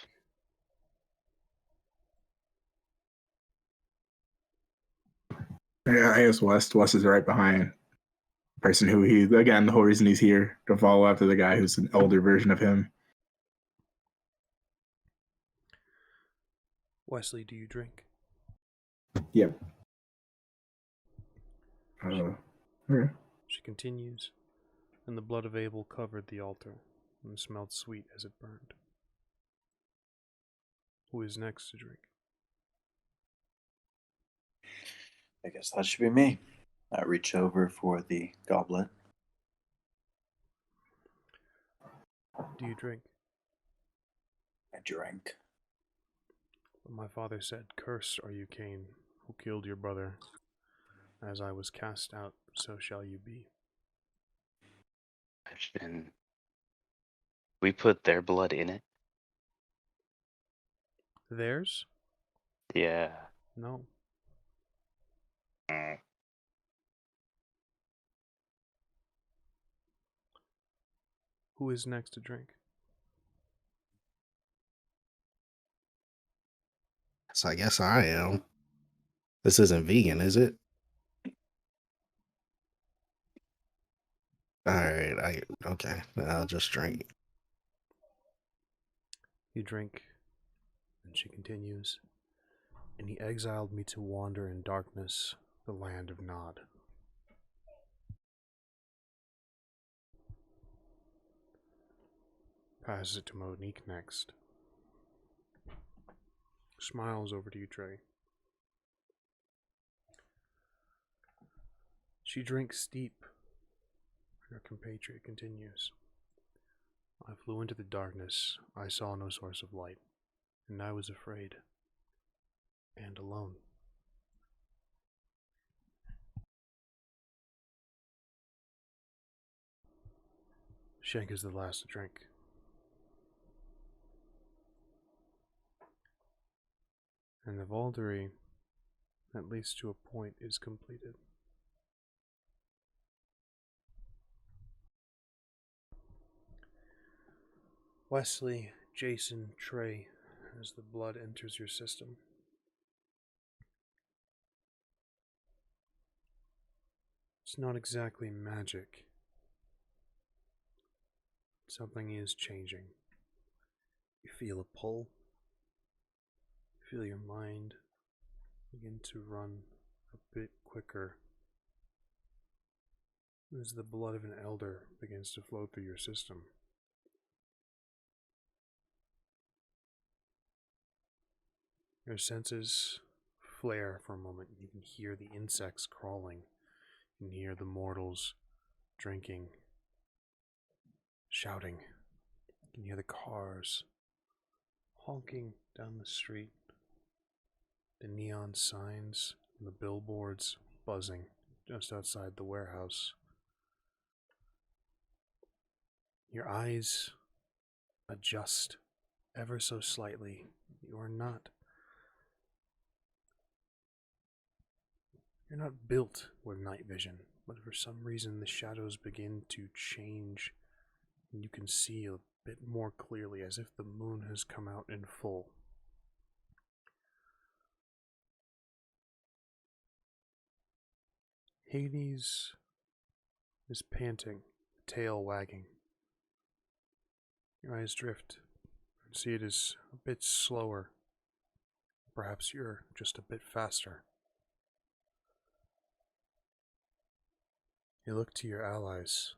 Yeah, I guess West. West is right behind the person who again, the whole reason he's here, to follow after the guy who's an older version of him. Wesley, do you drink? Yep. Okay. She continues. and the blood of Abel covered the altar, and smelled sweet as it burned. Who is next to drink? I guess that should be me. I reach over for the goblet. Do you drink? I drink. But my father said, "Cursed are you, Cain, who killed your brother. As I was cast out, so shall you be." And we put their blood in it. Theirs? Yeah. No. Who is next to drink? So I guess I am. This isn't vegan, is it? All right, okay. Then I'll just drink. You drink, and she continues, "And he exiled me to wander in darkness, the land of Nod." Passes it to Monique next. Smiles over to you, Trey. She drinks deep. Her compatriot continues. "I flew into the darkness. I saw no source of light, and I was afraid. And alone." Shank is the last to drink. And the Valdery, at least to a point, is completed. Wesley, Jason, Trey, as the blood enters your system. It's not exactly magic. Something is changing. You feel a pull. You feel your mind begin to run a bit quicker as the blood of an elder begins to flow through your system. Your senses flare for a moment. You can hear the insects crawling. You can hear the mortals drinking, shouting. You can hear the cars honking down the street, the neon signs and the billboards buzzing just outside the warehouse. Your eyes adjust ever so slightly. You're not built with night vision, but for some reason the shadows begin to change and you can see a bit more clearly, as if the moon has come out in full. Hades is panting, tail wagging. Your eyes drift and see it is a bit slower. Perhaps you're just a bit faster. You look to your allies,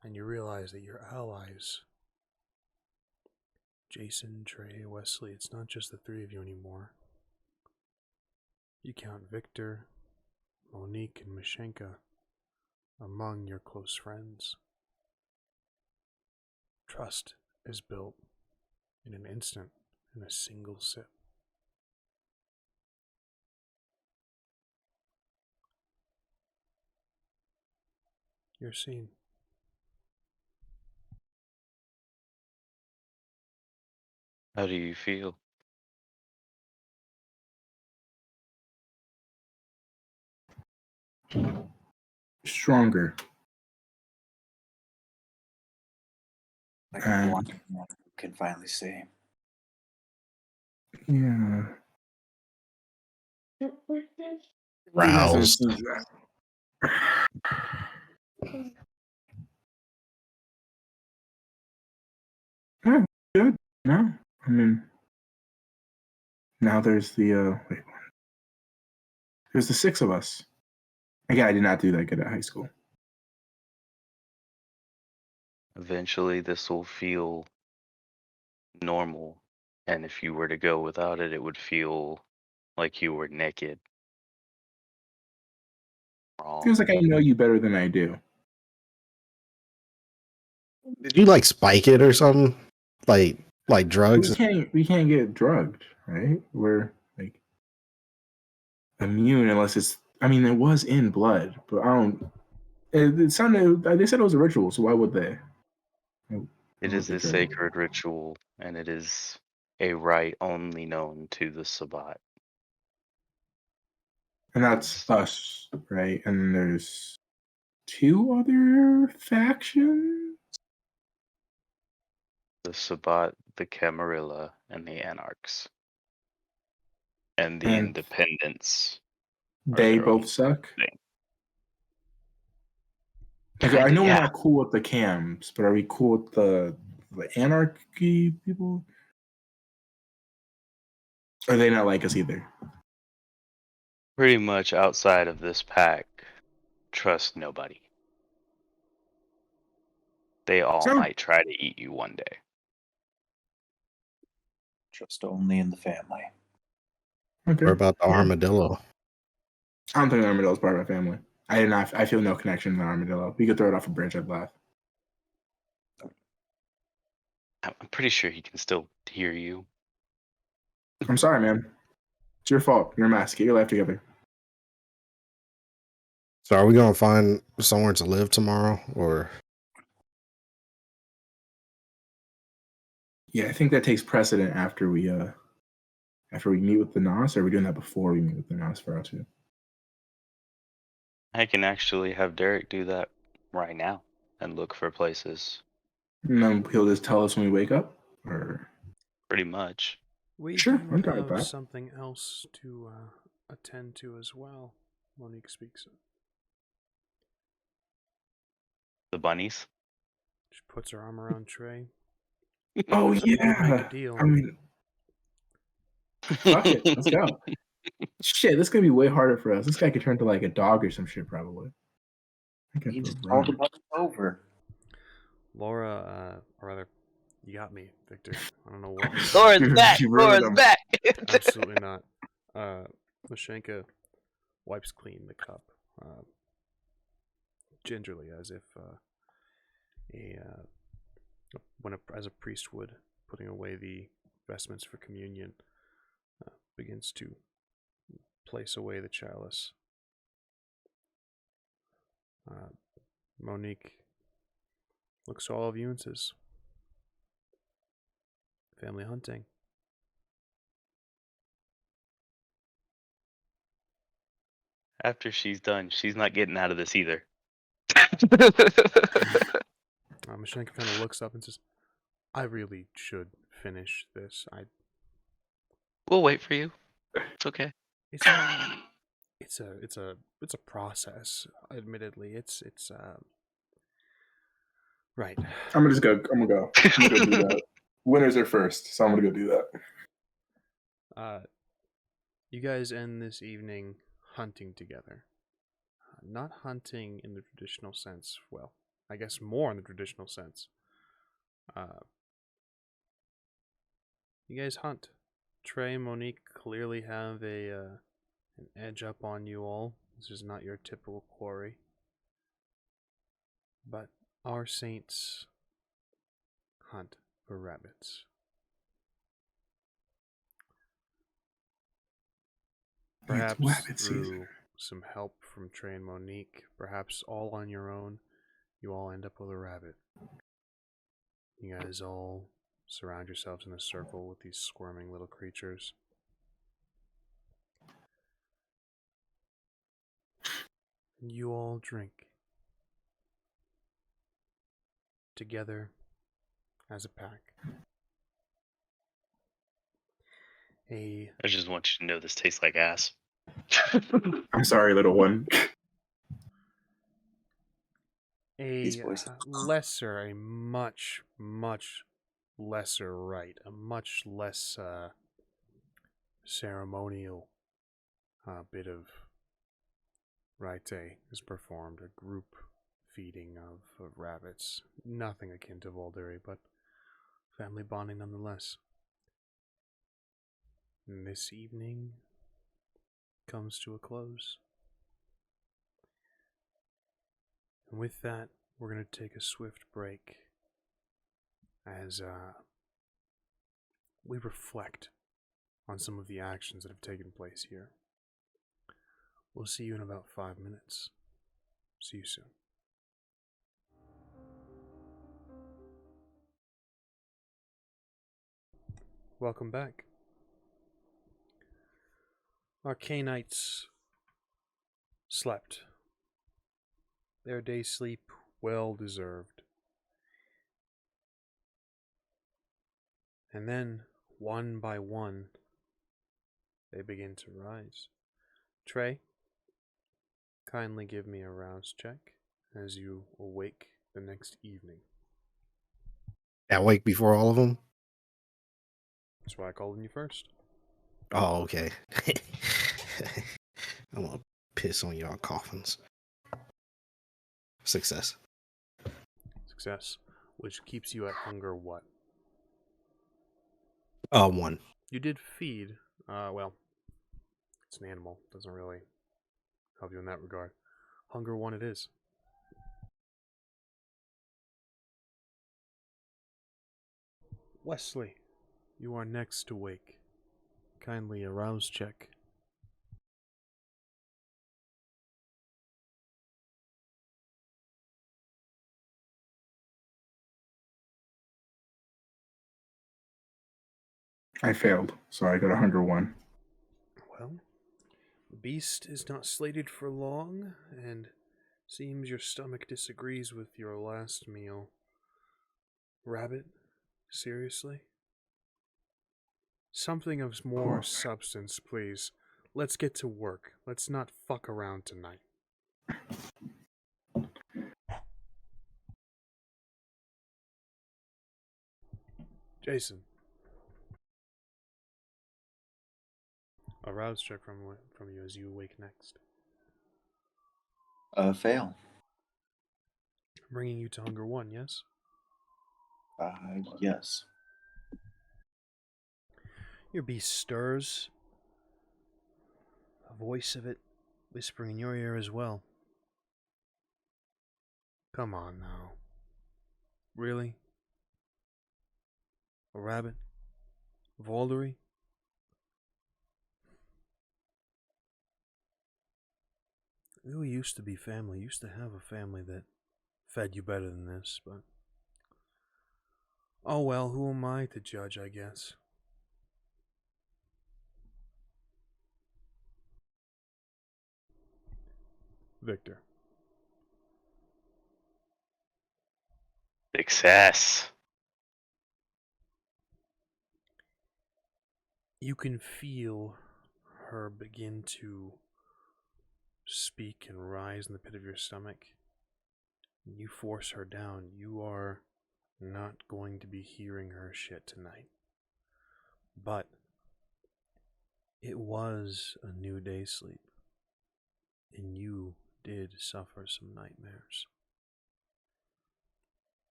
and you realize that your allies, Jason, Trey, Wesley, it's not just the three of you anymore. You count Victor, Monique, and Mashenka among your close friends. Trust is built in an instant, in a single sip. You're seen. How do you feel? Stronger. Like a blind man who can finally see. Yeah. Roused. Yeah, good. No, I mean, now there's the wait, there's the six of us, Again, I did not do that good at high school. Eventually, this will feel normal. And if you were to go without it, it would feel like you were naked. Feels like I know you better than I do. Did you like spike it or something? Like drugs? We can't get drugged, right? We're like immune unless it's. I mean, it was in blood, but I don't. It sounded. They said it was a ritual, so why would they? It is a sacred ritual, and it is a rite only known to the Sabbat. And that's us, right? And then there's 2 other factions. The Sabbat, the Camarilla, and the Anarchs. And the Independents. They both suck. Okay, I know we're not cool with the cams, but are we cool with the anarchy people? Or they not like us either? Pretty much outside of this pack, trust nobody. They all might try to eat you one day. Trust only in the family. Okay. Or about the armadillo? I don't think the armadillo is part of my family. I feel no connection to the armadillo. We could throw it off a bridge, I'd laugh. I'm pretty sure he can still hear you. I'm sorry, man. It's your fault. You're a mess. Get your life together. So are we gonna find somewhere to live tomorrow, or? Yeah, I think that takes precedent after we meet with the NOS, or are we doing that before we meet with the NOS for R2? I can actually have Derek do that right now and look for places. And then he'll just tell us when we wake up, or pretty much. We sure, do I'm down with have that. something else to attend to as well. Monique speaks. The bunnies. She puts her arm around Trey. Oh yeah, We'll make a deal. I mean, fuck it, let's go. Shit, this is gonna be way harder for us. This guy could turn to like a dog or some shit, probably. He just called the button over. Laura, or rather, you got me, Victor. I don't know what. Laura's back. Laura's back. Absolutely not. Mashenka wipes clean the cup, gingerly, as if as a priest would, putting away the vestments for communion, begins to place away the chalice. Monique looks to all of you and says, "Family hunting." After she's done, she's not getting out of this either. Mashenka kind of looks up and says, "I really should finish this. We'll wait for you. It's okay. It's a process. Admittedly, it's right. I'm gonna go. I'm gonna go do that. Winners are first, so I'm gonna go do that. You guys end this evening hunting together. Not hunting in the traditional sense. Well, I guess more in the traditional sense. You guys hunt. Trey and Monique clearly have an edge up on you all. This is not your typical quarry. But our saints hunt for rabbits. Perhaps through some help from Trey and Monique, perhaps all on your own, you all end up with a rabbit. You guys all surround yourselves in a circle with these squirming little creatures. And you all drink together as a pack. I just want you to know this tastes like ass. I'm sorry, little one. A much, much lesser rite, a much less ceremonial bit of Raite has performed a group feeding of rabbits. Nothing akin to Volderi, but family bonding nonetheless. And this evening comes to a close. And with that, we're going to take a swift break as we reflect on some of the actions that have taken place here. We'll see you in about 5 minutes. See you soon. Welcome back. Our Cainites slept. Their day's sleep well deserved. And then, one by one, they begin to rise. Trey, kindly give me a rouse check as you awake the next evening. Awake before all of them? That's why I called on you first. Oh, okay. I'm gonna piss on y'all coffins. Success. Success. Which keeps you at hunger what? 1. You did feed. Well, it's an animal. Doesn't really help you in that regard. Hunger 1 it is. Wesley, you are next to wake. Kindly arouse check. I failed, so I got a hunger 1. Well, the beast is not slated for long, and seems your stomach disagrees with your last meal. Rabbit? Seriously? Something of more substance, please. Let's get to work. Let's not fuck around tonight. Jason. A rouse check from you as you awake next. Fail. Bringing you to hunger 1, yes? Yes. Your beast stirs. A voice of it whispering in your ear as well. Come on now. Really? A rabbit? Volderi? We used to be family. Used to have a family that fed you better than this, but... Oh well, who am I to judge, I guess? Victor. Success. You can feel her begin to speak and rise in the pit of your stomach. You force her down. You are not going to be hearing her shit tonight. But it was a new day's sleep, and you did suffer some nightmares.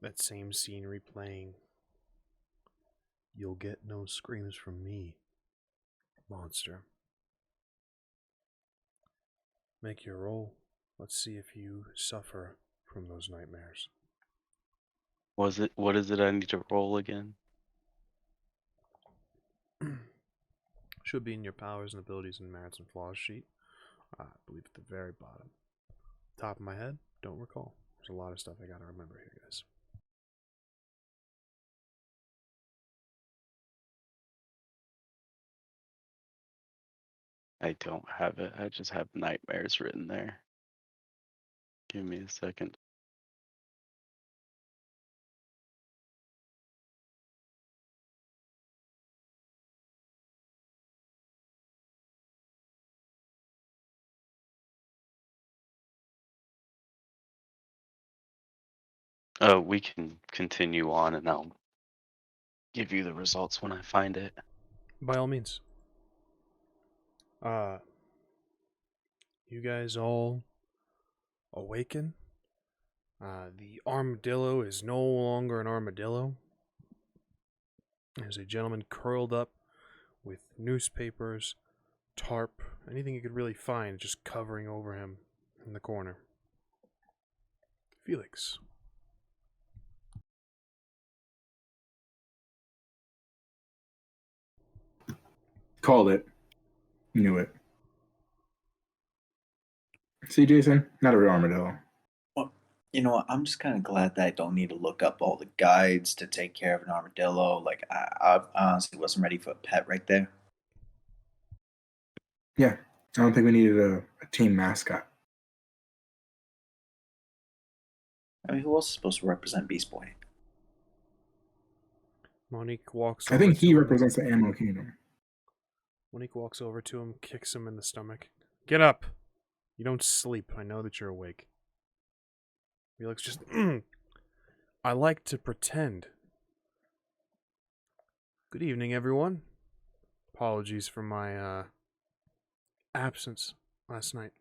That same scene replaying. You'll get no screams from me, monster. Make your roll. Let's see if you suffer from those nightmares. What is it I need to roll again? Should be in your powers and abilities and merits and flaws sheet. I believe at the very bottom. Top of my head, don't recall. There's a lot of stuff I gotta remember here, guys. I don't have it. I just have nightmares written there. Give me a second. We can continue on and I'll give you the results when I find it. By all means. you guys all awaken. The armadillo is no longer an armadillo. There's a gentleman curled up with newspapers, tarp, anything you could really find just covering over him in the corner. Felix. Called it. Knew it. See, Jason? Not a real armadillo. Well, you know what? I'm just kind of glad that I don't need to look up all the guides to take care of an armadillo. Like, I honestly wasn't ready for a pet right there. Yeah, I don't think we needed a team mascot. I mean, who else is supposed to represent Beast Boy? Monique walks I over think to he him. represents the Animal Kingdom. Monique walks over to him, kicks him in the stomach. Get up! You don't sleep. I know that you're awake. Felix just, I like to pretend. Good evening, everyone. Apologies for my absence last night.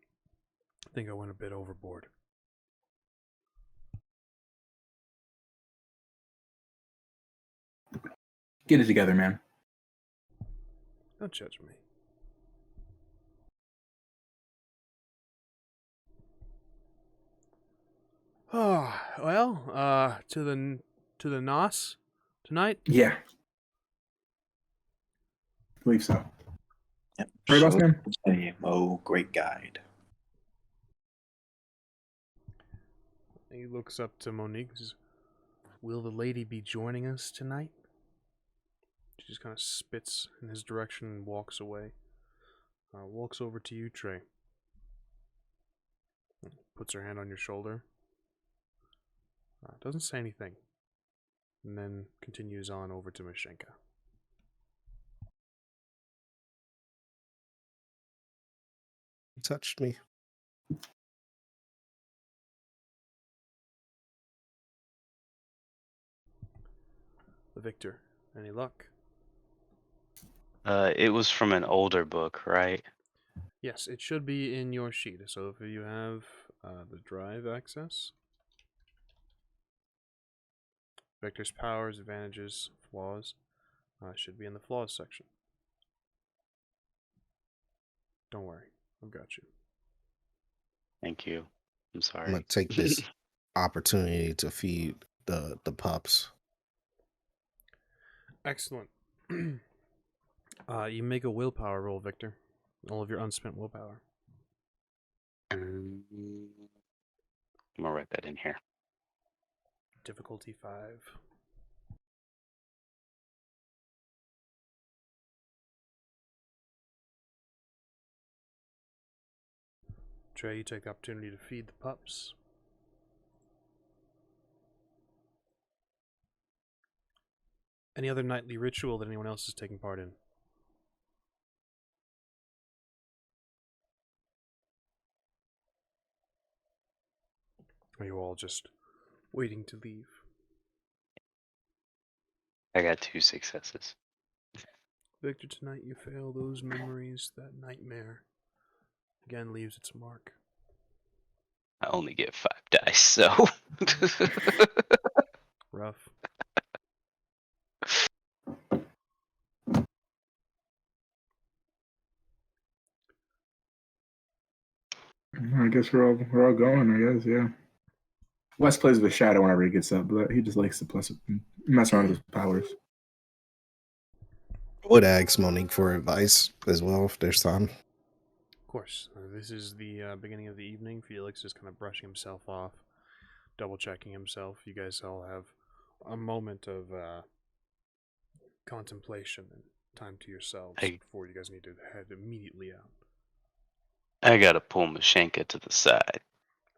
I think I went a bit overboard. Get it together, man. Don't judge me. Oh, well, to the NOS tonight? Yeah. Believe so. Yep. Right, boss man? Oh, great guide. He looks up to Monique and says, will the lady be joining us tonight? She just kind of spits in his direction and walks away. Walks over to you, Trey. Puts her hand on your shoulder. Doesn't say anything. And then continues on over to Mashenka. He touched me. The Victor. Any luck? It was from an older book, right? Yes, it should be in your sheet. So if you have the drive access, Victor's powers, advantages, flaws, should be in the flaws section. Don't worry, I've got you. Thank you. I'm sorry. I'm gonna take this opportunity to feed the pups. Excellent. You make a willpower roll, Victor. All of your unspent willpower. I'm gonna write that in here. Difficulty 5. Trey, you take the opportunity to feed the pups. Any other nightly ritual that anyone else is taking part in? Are you all just waiting to leave? I got 2 successes. Victor, tonight you fail those memories. That nightmare again leaves its mark. I only get 5 dice, so. Rough. I guess we're all going, I guess, yeah. Wes plays with Shadow whenever he gets up, but he just likes to mess around with his powers. I would ask Monique for advice as well if there's time. Of course. This is the beginning of the evening. Felix is kind of brushing himself off, double checking himself. You guys all have a moment of contemplation and time to yourselves before you guys need to head immediately out. I gotta pull Mashenka to the side.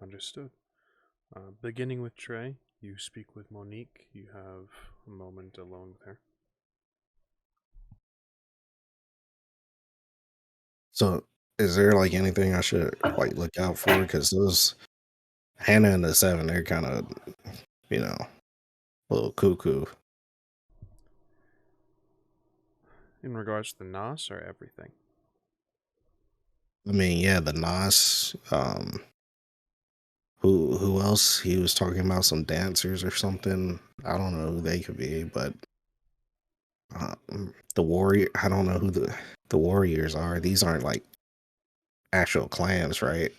Understood. Beginning with Trey, you speak with Monique. You have a moment alone with her. So, is there like anything I should like look out for? Because those Hannah and the 7, they're kind of, a little cuckoo. In regards to the NOS or everything? I mean, yeah, the Nas. Who else? He was talking about some dancers or something. I don't know who they could be, but the warrior. I don't know who the warriors are. These aren't like actual clans, right?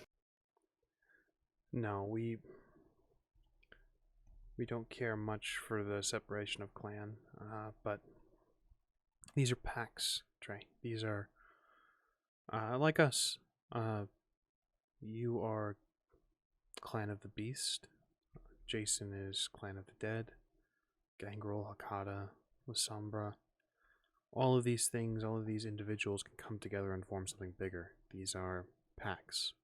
No, we don't care much for the separation of clan, but these are packs, Trey. These are like us. You are Clan of the Beast. Jason is Clan of the Dead. Gangrel, Hakata, Lasombra. All of these things, all of these individuals can come together and form something bigger. These are packs.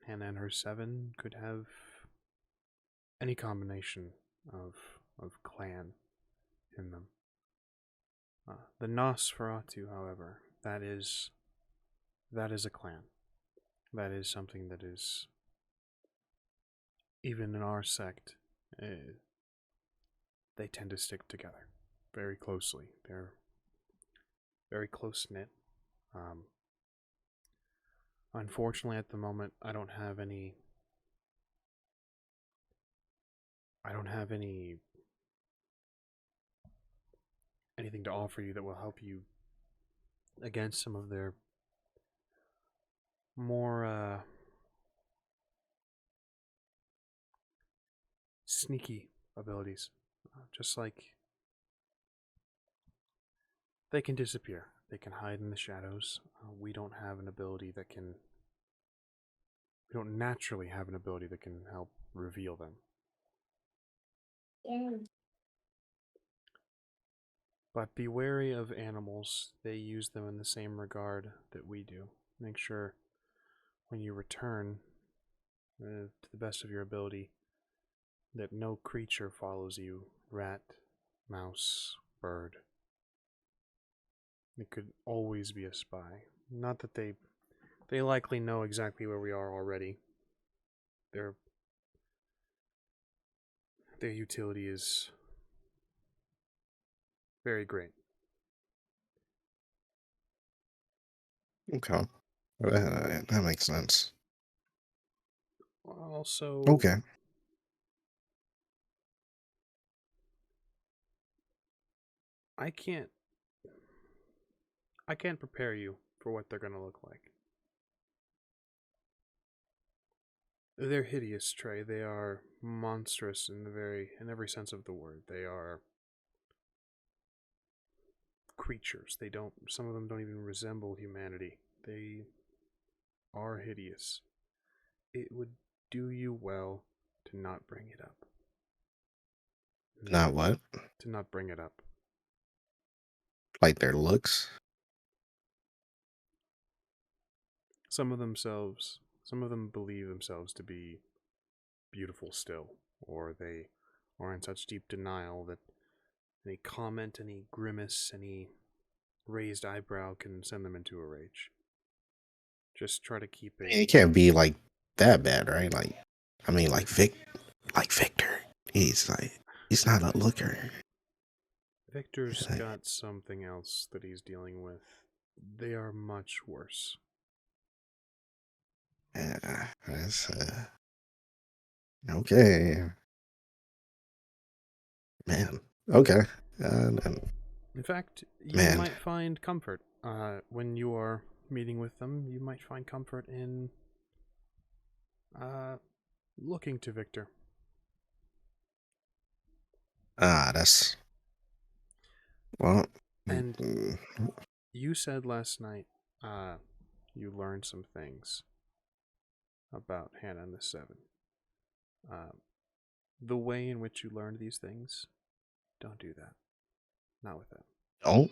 Hannah and her 7 could have any combination of clan in them. The Nosferatu, however, that is a clan. That is something that is, even in our sect, they tend to stick together very closely. They're very close knit. Unfortunately, at the moment, I don't have any anything to offer you that will help you against some of their more sneaky abilities. Just like they can disappear, they can hide in the shadows. We don't have an ability that can. We don't naturally have an ability that can help reveal them. Yeah. But be wary of animals. They use them in the same regard that we do. Make sure when you return, to the best of your ability, that no creature follows you. Rat, mouse, bird. It could always be a spy. Not that they likely know exactly where we are already. Their utility is very great. Okay, that makes sense. Also, Okay, I can't prepare you for what they're gonna look like. They're hideous, Trey. They are monstrous in every sense of the word. They are creatures. Some of them don't even resemble humanity. They are hideous. It would do you well to not bring it up. not what? To not bring it up. Like their looks? Some of them believe themselves to be beautiful still, or they are in such deep denial that any comment, any grimace, any raised eyebrow can send them into a rage. Just try to keep It can't be like that bad, right? Like, I mean, like Victor. He's not a looker. Victor's Like, got something else that he's dealing with. They are much worse. yeah, that's okay, man. Okay, In fact, you man. might find comfort when you are meeting with them. You might find comfort in looking to Victor. That's well. And mm, you said last night you learned some things about Hannah and the 7. The way in which you learned these things, don't do that. Not with them. Oh,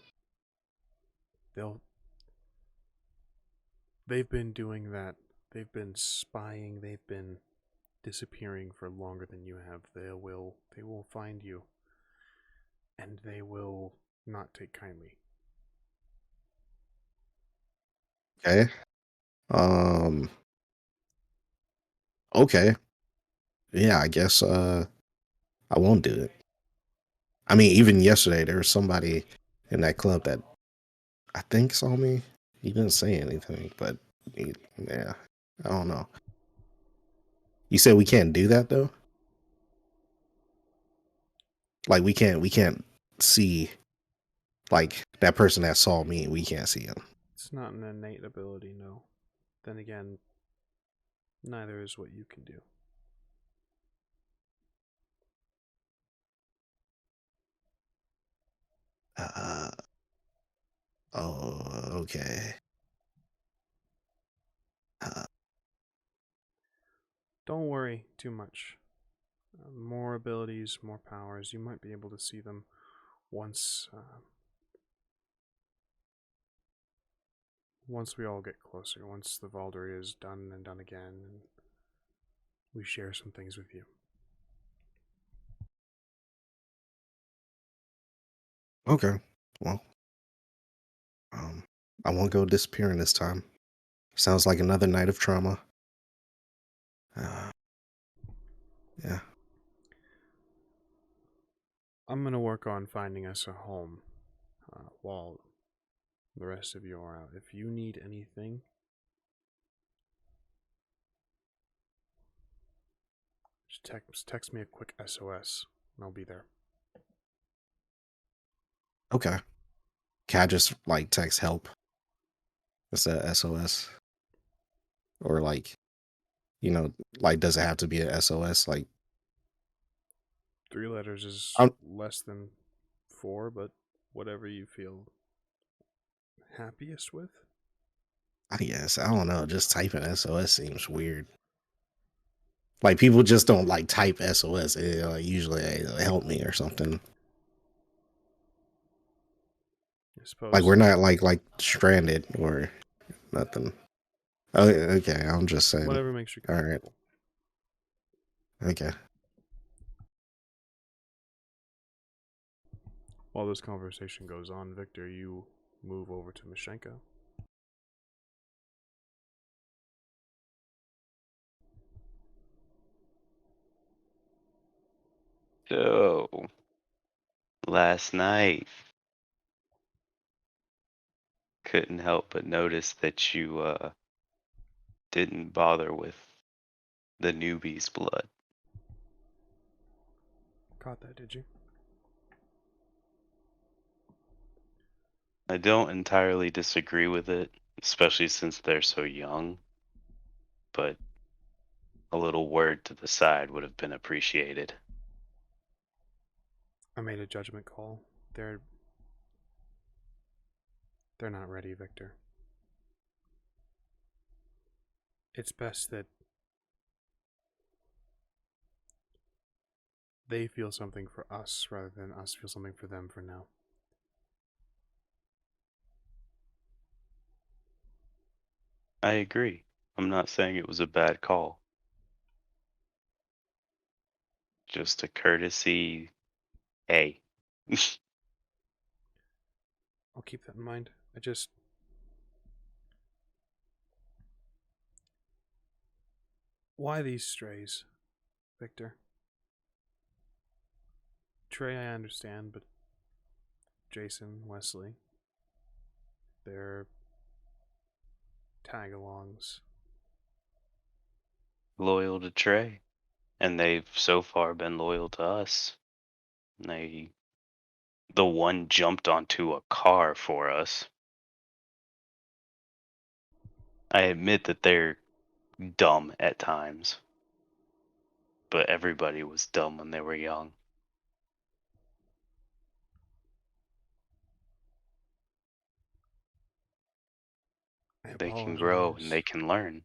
They've been doing that. They've been spying. They've been disappearing for longer than you have. They will find you, and they will not take kindly. okay. Okay. Yeah, I guess I won't do it. I mean, even yesterday there was somebody in that club that I think saw me He didn't say anything, but yeah, I don't know. You said we can't do that though. Like we can't see like that person that saw me. We can't see him. It's not an innate ability, no. Then again, neither is what you can do. Oh, okay. Don't worry too much. More abilities, more powers. You might be able to see them once we all get closer. Once the Valkyrie is done and done again, and we share some things with you. Okay. Well, I won't go disappearing this time. Sounds like another night of trauma. Yeah. I'm gonna work on finding us a home while the rest of you are out. If you need anything, just text me a quick SOS, and I'll be there. Okay. Can I just like text help? It's a SOS. Or like, like does it have to be a SOS? Like 3 letters is I'm less than 4, but whatever you feel happiest with. I guess. I don't know. Just typing SOS seems weird. Like people just don't like type SOS. Usually it'll help me or something. I suppose. Like we're not like stranded or nothing. Oh, okay. I'm just saying. Whatever makes you comfortable. All right. Okay. While this conversation goes on, Victor, you move over to Mashenko. So, last night, couldn't help but notice that you didn't bother with the newbie's blood. Caught that, did you? I don't entirely disagree with it, especially since they're so young, but a little word to the side would have been appreciated. I made a judgment call. They're not ready, Victor. It's best that they feel something for us rather than us feel something for them for now. I agree. I'm not saying it was a bad call. Just a courtesy. Hey. I'll keep that in mind. Why these strays, Victor? TREY, I understand, but Jason, Wesley, they're tag-alongs. Loyal to TREY. And they've so far been loyal to us. The one jumped onto a car for us. I admit that they're dumb at times. But everybody was dumb when they were young. They can grow and they can learn.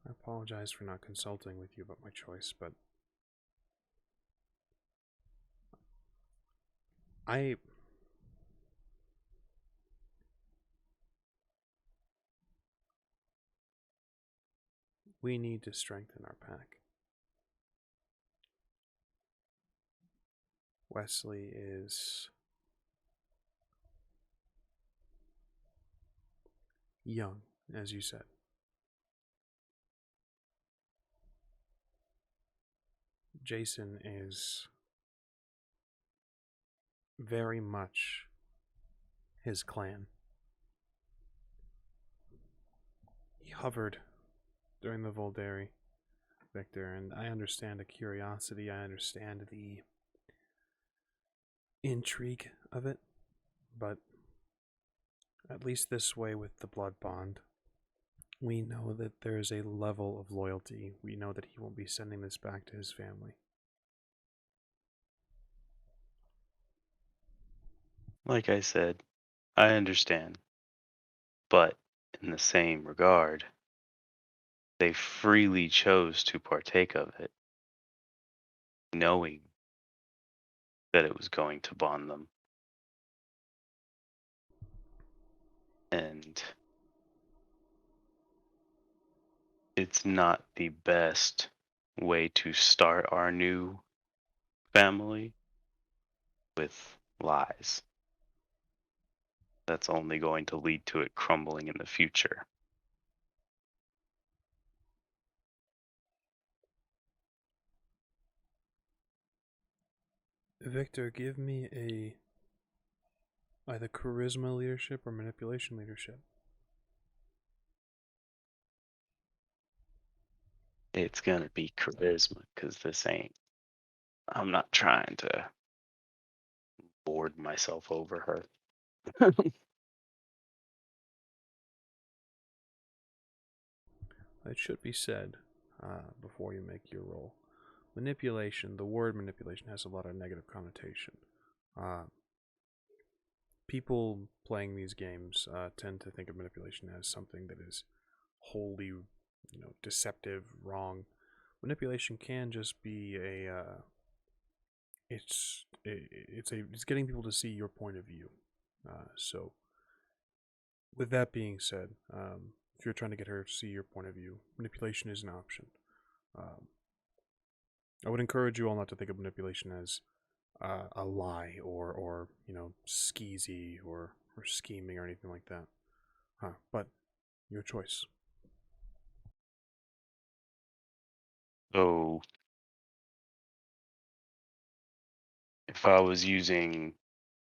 I apologize for not consulting with you about my choice, but we need to strengthen our pack. Wesley is young, as you said. Jason is very much his clan. He hovered during the Volderi, Victor, and I understand the curiosity, I understand the intrigue of it, but at least this way with the blood bond, we know that there is a level of loyalty. We know that he won't be sending this back to his family. Like I said, I understand. But in the same regard, they freely chose to partake of it, knowing that it was going to bond them. And it's not the best way to start our new family with lies. That's only going to lead to it crumbling in the future. Victor, give me either charisma leadership or manipulation leadership. It's going to be charisma, because I'm not trying to lord myself over her. It should be said before you make your roll. Manipulation, the word manipulation has a lot of negative connotation. People playing these games tend to think of manipulation as something that is wholly, deceptive, wrong. Manipulation can just be it's getting people to see your point of view. So, with that being said, if you're trying to get her to see your point of view, manipulation is an option. I would encourage you all not to think of manipulation as a lie or skeezy or scheming or anything like that. But your choice. So, if I was using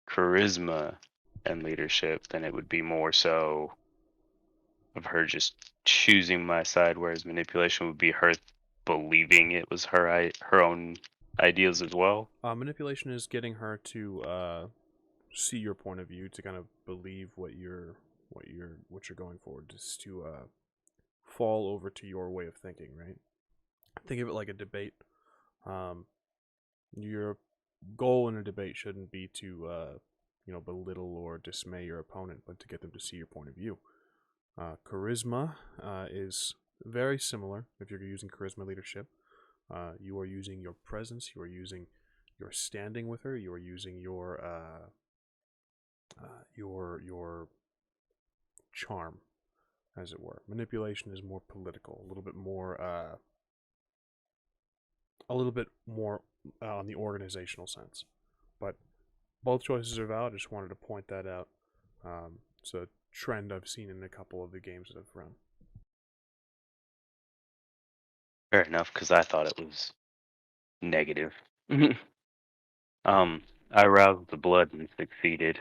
charisma and leadership, then it would be more so of her just choosing my side, whereas manipulation would be her believing it was her own ideas as well. Manipulation is getting her to see your point of view, to kind of believe what you're going for, just to fall over to your way of thinking, right? Think of it like a debate. Your goal in a debate shouldn't be to belittle or dismay your opponent, but to get them to see your point of view. Charisma is very similar. If you're using charisma leadership, you are using your presence, you are using your standing with her, you are using your charm, as it were. Manipulation is more political, a little bit more on the organizational sense. But both choices are valid. I just wanted to point that out. It's a trend I've seen in a couple of the games that I've run. Fair enough, because I thought it was negative. I roused the blood and succeeded.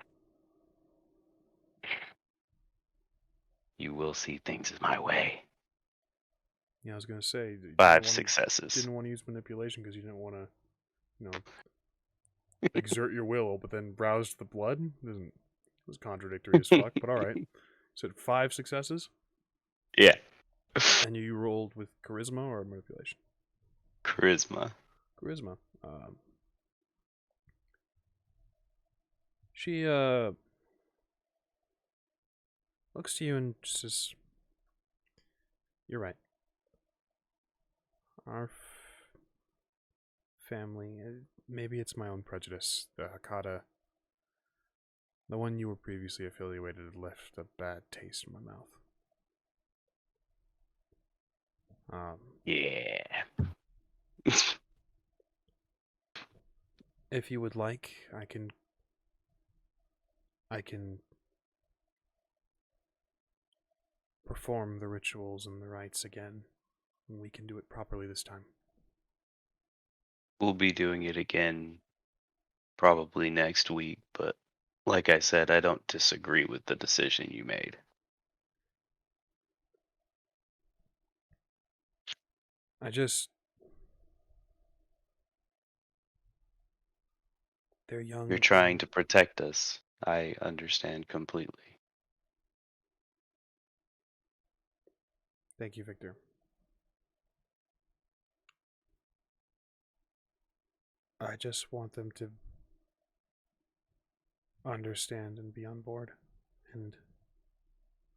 You will see things my way. Yeah, I was gonna say 5 successes. Didn't want to use manipulation because you didn't want to, exert your will, but then roused the blood. It was contradictory as fuck. But all right. So 5 successes. Yeah. And you rolled with charisma or manipulation? Charisma. Charisma. She looks to you and says, "You're right. Our family, maybe it's my own prejudice. The Hakata, the one you were previously affiliated with, left a bad taste in my mouth. Yeah. If you would like, I can perform the rituals and the rites again. We can do it properly this time." We'll be doing it again probably next week, but like I said, I don't disagree with the decision you made. They're young. You're trying to protect us. I understand completely. Thank you, Victor. I just want them to understand and be on board. And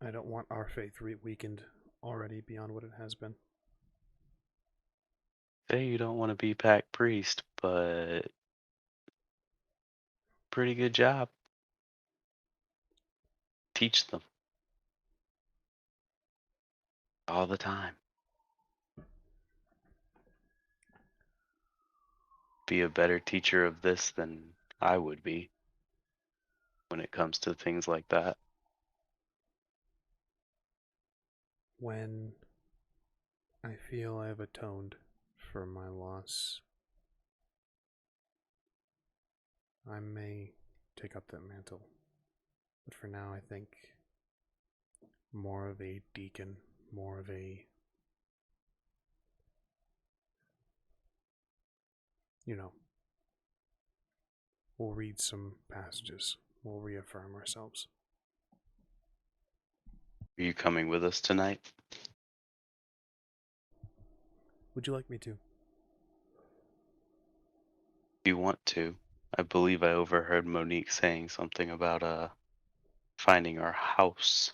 I don't want our faith weakened already beyond what it has been. Say you don't want to be pack priest, but pretty good job. Teach them. All the time. Be a better teacher of this than I would be when it comes to things like that. When I feel I have atoned for my loss, I may take up that mantle. But for now, I think more of a deacon, more of a, we'll read some passages. We'll reaffirm ourselves. Are you coming with us tonight? Would you like me to? If you want to. I believe I overheard Monique saying something about finding our house.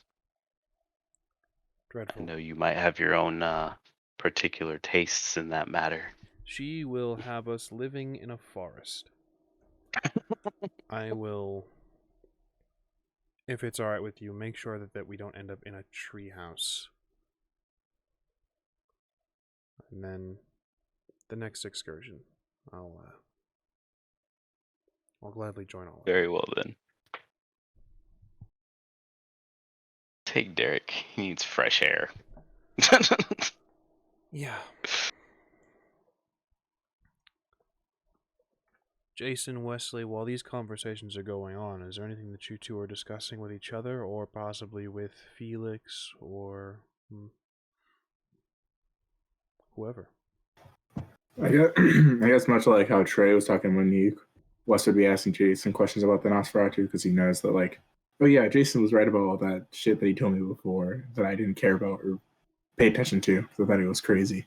Dreadful. I know you might have your own particular tastes in that matter. She will have us living in a forest. I will, if it's alright with you, make sure that we don't end up in a tree house. And then the next excursion, I'll gladly join all of you. Very well then. Take Derek. He needs fresh air. Yeah. Jason, Wesley, while these conversations are going on, is there anything that you two are discussing with each other, or possibly with Felix, or whoever? I guess much like how Trey was talking to Monique, Wes would be asking Jason questions about the Nosferatu because he knows that, like, oh yeah, Jason was right about all that shit that he told me before that I didn't care about or pay attention to. So I thought it was crazy.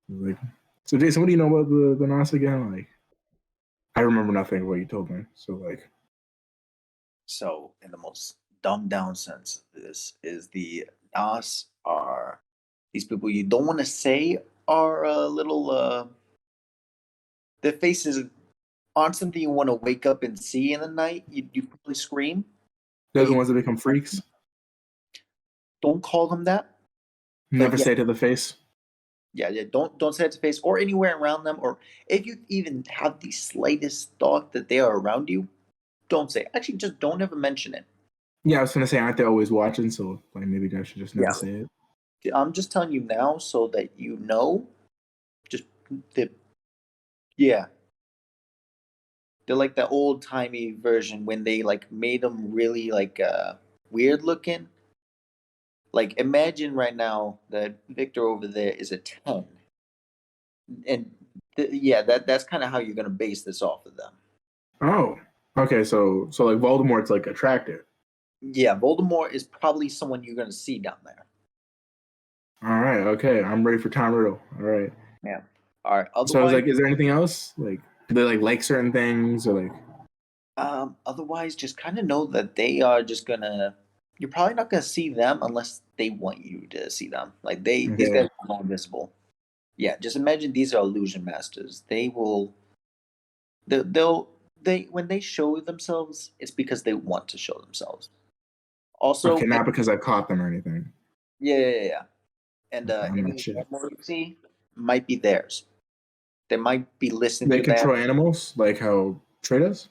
Like, so Jason, what do you know about the Nos again? Like, I remember nothing of what you told me. So like, So, in the most dumbed down sense, this is the Nas are these people you don't want to say are a little. Their faces aren't something you want to wake up and see in the night. You probably scream. they're the ones that become freaks. Don't call them that. Never yeah. say to the face. Yeah. Don't say it to face or anywhere around them. Or if you even have the slightest thought that they are around you, don't say it. Actually, just don't ever mention it. Yeah, I was gonna say, aren't they always watching? So like, maybe I should just never say it. I'm just telling you now so that you know. Yeah. They're like the old timey version when they like made them really like weird looking. Like imagine right now that Victor over there is a 10. And that's kind of how you're gonna base this off of them. Oh, okay. So like Voldemort's like attractive. Yeah, Voldemort is probably someone you're gonna see down there. All right. Okay, I'm ready for Tom Riddle. All right. Yeah. All right. Otherwise, So I was like, is there anything else? Like, do they like certain things or like? Otherwise, just kind of know that they are just gonna. You're probably not gonna see them unless they want you to see them. Like these guys are invisible. Yeah, just imagine these are illusion masters. They will. They when they show themselves, it's because they want to show themselves. Also, Okay, not because I caught them or anything. Yeah. And Okay, I'm not any shit. animal you see might be theirs. They might be listening They to control that. animals like how Trey does.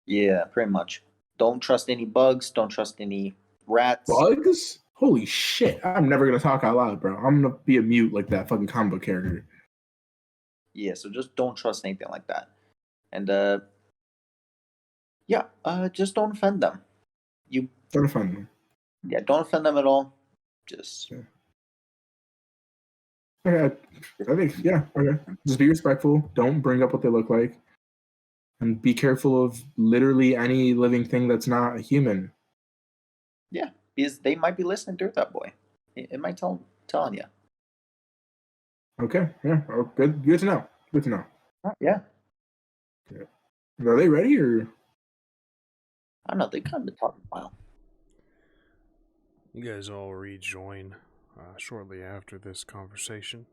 Yeah, pretty much. Don't trust any bugs. Don't trust any rats. Bugs? Holy shit! I'm never gonna talk out loud, bro. I'm gonna be a mute like that fucking comic book character. Yeah, so just don't trust anything like that. And just don't offend them. Don't offend them. Yeah, don't offend them at all. Just Okay, I think, yeah, okay. Just be respectful. Don't bring up what they look like. And be careful of literally any living thing that's not a human. Yeah, because they might be listening to that boy. It might telling you. Okay, yeah, oh, good to know. Good to know. Yeah. Are they ready or? I don't know. They kind of been talking a while. You guys all rejoin shortly after this conversation.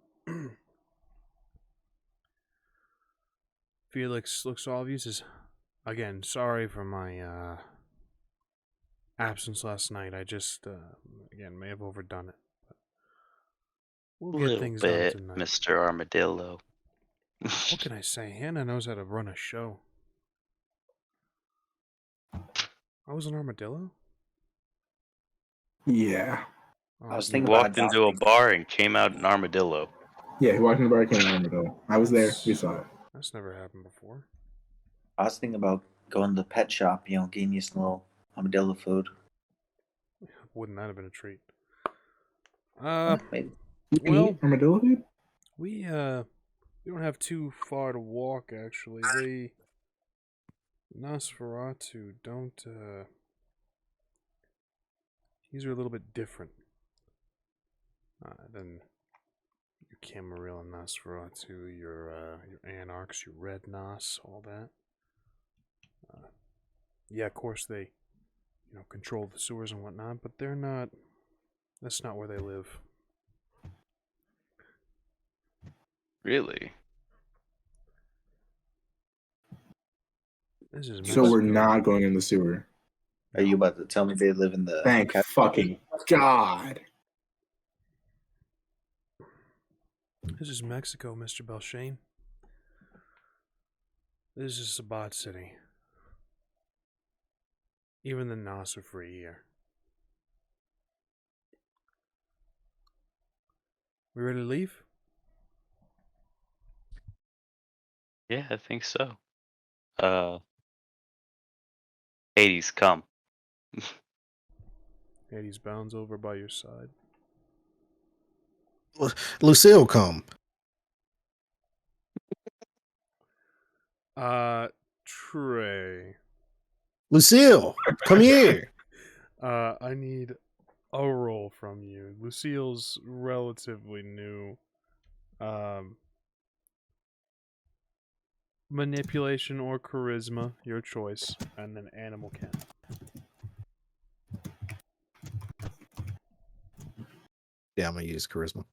Felix looks at all of you and says, again, sorry for my absence last night. I just, again, may have overdone it. But we'll A get little things done bit, tonight. Mr. Armadillo. What can I say? Hannah knows how to run a show. I was an armadillo? Yeah. Oh, I was You thinking walked about into a adopting. bar and came out an armadillo. Yeah, he walked in the bar, came in the middle. I was there. We saw it. That's never happened before. I was thinking about going to the pet shop, getting you some little armadillo food. Wouldn't that have been a treat? Maybe. You can Well, eat armadillo food? we don't have too far to walk, actually. Nosferatu don't, these are a little bit different than your Camarilla Nosferatu, your Anarchs, your Red Nos, all that. Yeah, of course they, control the sewers and whatnot, but they're not, that's not where they live. Really? This is So we're Mexico. not going in the sewer. Are you about to tell me they live in the? Thank fucking God. This is Mexico, Mr. BELLSHANE. This is Sabbat City. Even the Nos are free here. We ready to leave? Yeah, I think so. Hades, come. Hades bounds over by your side. Lucille, come. TREY. Lucille, come here. I need a roll from you. Lucille's relatively new. Manipulation or charisma, your choice, and then animal ken. Yeah, I'm gonna use charisma.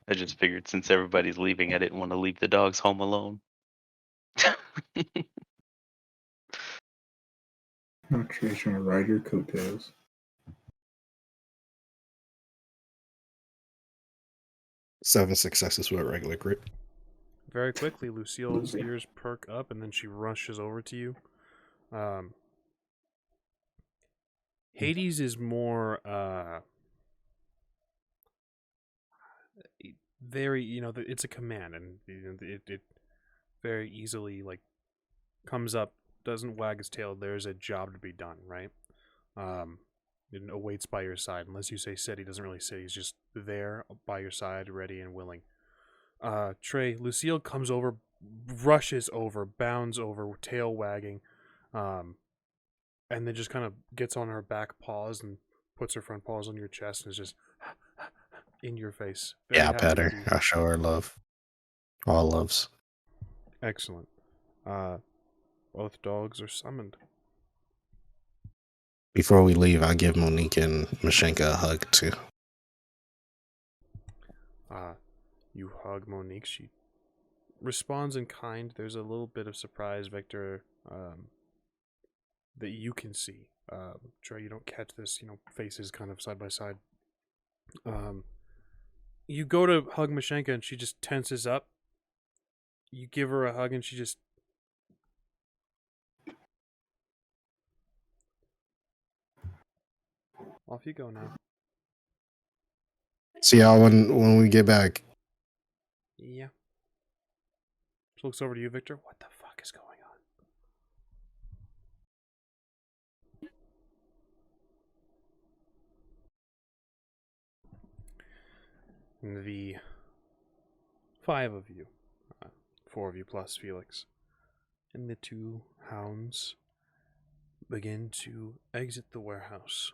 I just figured since everybody's leaving, I didn't want to leave the dogs home alone. Not trying to ride your coattails. Seven successes with a regular crit. Very quickly, Lucille's ears perk up, and then she rushes over to you. Hades is more very, it's a command, and it very easily comes up, doesn't wag its tail. There's a job to be done, right? It awaits by your side. Unless you say sit, he doesn't really sit. He's just there by your side, ready and willing. TREY, Lucille comes over, rushes over, bounds over, tail wagging, and then just kind of gets on her back paws and puts her front paws on your chest and is just in your face. Yeah, I pet her. I show her love. All loves. Excellent. Both dogs are summoned. Before we leave, I give Monique and Mashenka a hug too. You hug Monique. She responds in kind. There's a little bit of surprise, Victor, that you can see. TREY, you don't catch this, faces kind of side by side. You go to hug Mashenka and she just tenses up. You give her a hug and she just... Off you go now. See y'all when we get back. Yeah. She looks over to you, Victor. What the fuck is going on? the 5 of you, 4 of you plus Felix, and the 2 hounds begin to exit the warehouse.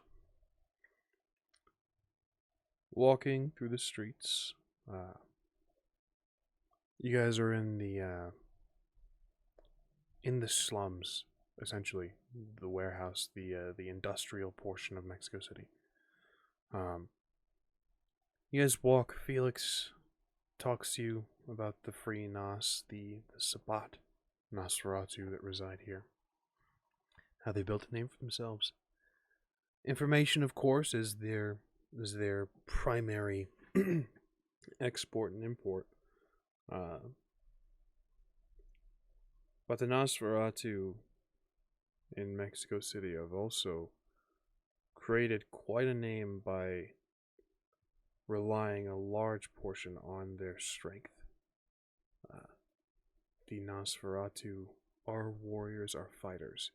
Walking through the streets, you guys are in the slums, essentially, the warehouse, the industrial portion of Mexico City. You guys walk. Felix talks to you about the free Nas, the Sabbat Nosferatu that reside here. How they built a name for themselves. Information, of course, is their primary export and import. But the Nosferatu in Mexico City have also created quite a name by relying a large portion on their strength. The Nosferatu are warriors, are fighters.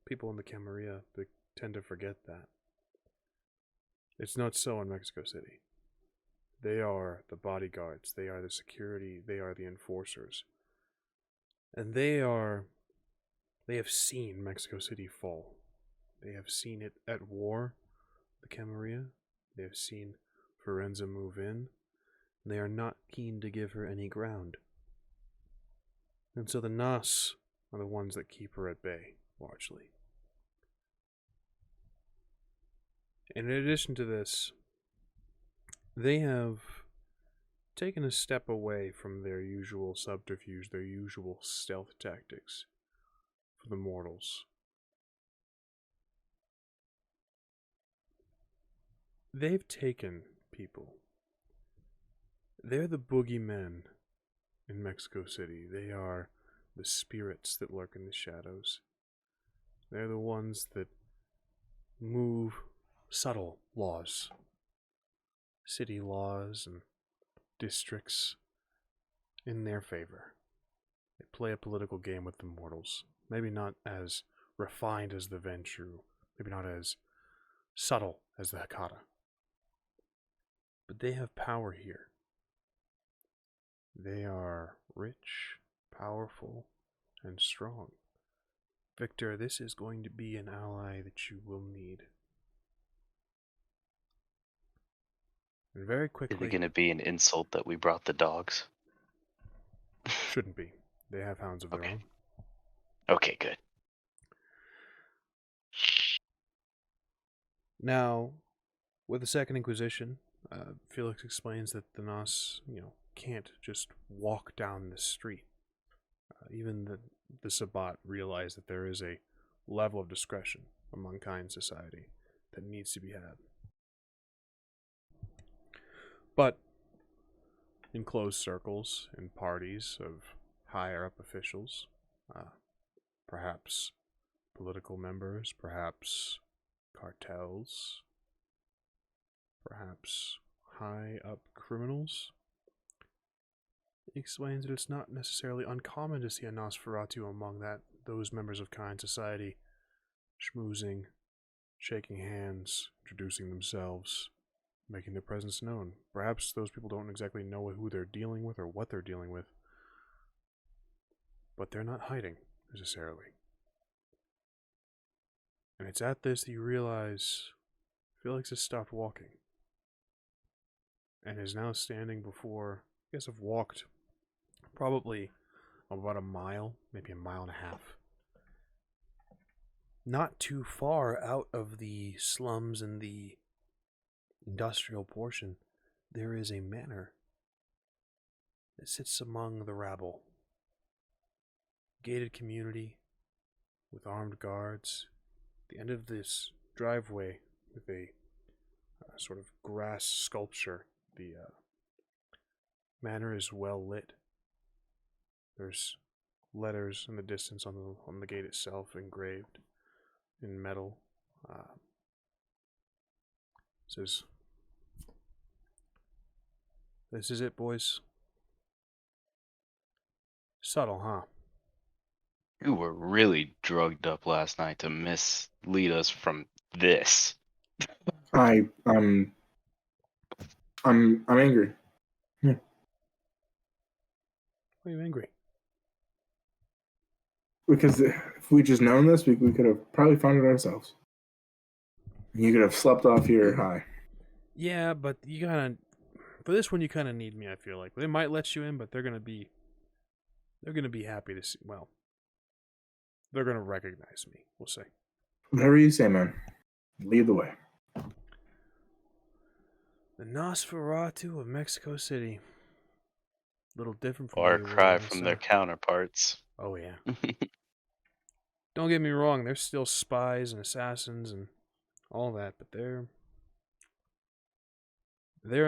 People in the Camarilla, they tend to forget that. It's not so in Mexico City. They are the bodyguards, they are the security, they are the enforcers. And they have seen Mexico City fall. They have seen it at war, the Camarilla. They have seen Forenza move in. They are not keen to give her any ground. And so the Nas are the ones that keep her at bay, largely. And in addition to this, they have taken a step away from their usual subterfuge, their usual stealth tactics for the mortals. They've taken people. They're the boogeymen in Mexico City. They are the spirits that lurk in the shadows. They're the ones that move subtle laws, city laws and districts in their favor. They play a political game with the mortals. Maybe not as refined as the Ventrue, maybe not as subtle as the Hakata. But they have power here. They are rich, powerful, and strong. Victor, this is going to be an ally that you will need. And very quickly... Is it going to be an insult that we brought the dogs? Shouldn't be. They have hounds of their own. Okay, good. Now, with the Second Inquisition, Felix explains that the Nos, can't just walk down the street. Even the Sabbat realize that there is a level of discretion among kind society that needs to be had. But in closed circles, in parties of higher up officials, perhaps political members, perhaps cartels, perhaps high up criminals, he explains that it's not necessarily uncommon to see a Nosferatu among those members of kind society schmoozing, shaking hands, introducing themselves, making their presence known. Perhaps those people don't exactly know who they're dealing with or what they're dealing with, but they're not hiding, necessarily. And it's at this that you realize Felix has stopped walking and is now standing before, I guess have walked probably about a mile, maybe a mile and a half. Not too far out of the slums and the industrial portion, there is a manor that sits among the rabble. Gated community with armed guards. At the end of this driveway with a sort of grass sculpture, the manor is well lit. There's letters in the distance on the gate itself engraved in metal. It says, "This is it, boys." Subtle, huh? You were really drugged up last night to mislead us from this. I'm angry. Why are you angry? Because if we just known this, we could have probably found it ourselves. You could have slept off your high. Yeah, but you gotta. For this one, you kind of need me. I feel like they might let you in, but they're gonna be happy to see. Well, they're gonna recognize me. We'll see. Whatever you say, man. Lead the way. The Nosferatu of Mexico City. A little different from Far the cry world, from huh? their counterparts. Oh yeah. Don't get me wrong. They're still spies and assassins and all that, but they're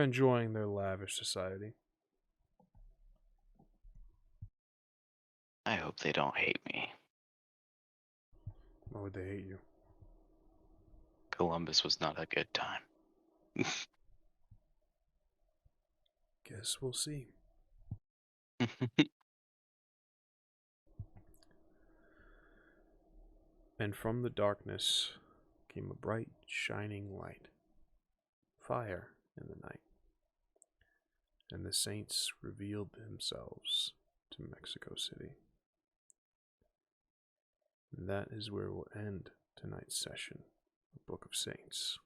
enjoying their lavish society. I hope they don't hate me. Why would they hate you? Columbus was not a good time. Guess we'll see. And from the darkness came a bright, shining light. Fire in the night. And the saints revealed themselves to Mexico City. And that is where we'll end tonight's session of Book of Saints.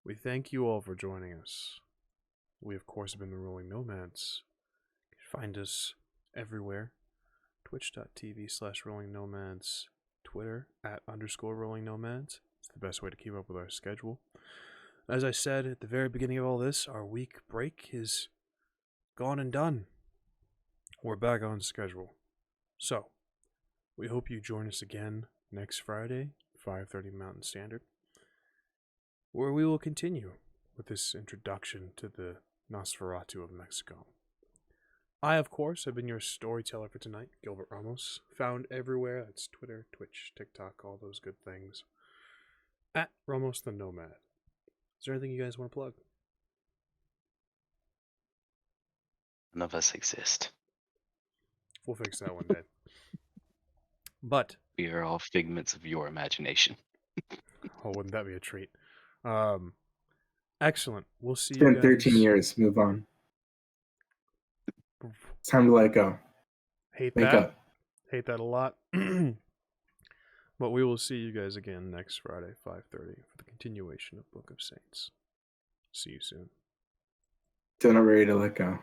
We thank you all for joining us. We, of course, have been the Rolling Nomads. You can find us everywhere. Twitch.tv/Rolling Nomads. Twitter @_Rolling Nomads. It's the best way to keep up with our schedule. As I said at the very beginning of all this, our week break is gone and done. We're back on schedule. So, we hope you join us again next Friday, 5:30 Mountain Standard, where we will continue with this introduction to the Nosferatu of Mexico. I, of course, have been your storyteller for tonight, Gilbert Ramos, found everywhere. That's Twitter, Twitch, TikTok, all those good things. @Ramos the Nomad. Is there anything you guys want to plug? None of us exist. We'll fix that one day. But, We are all figments of your imagination. oh, wouldn't that be a treat? Excellent. We'll see It's you been guys. 13 years. Move on. It's time to let go. Hate Wake that. up. Hate that a lot. But we will see you guys again next Friday, 5:30, for the continuation of Book of Saints. See you soon. Still not ready to let go.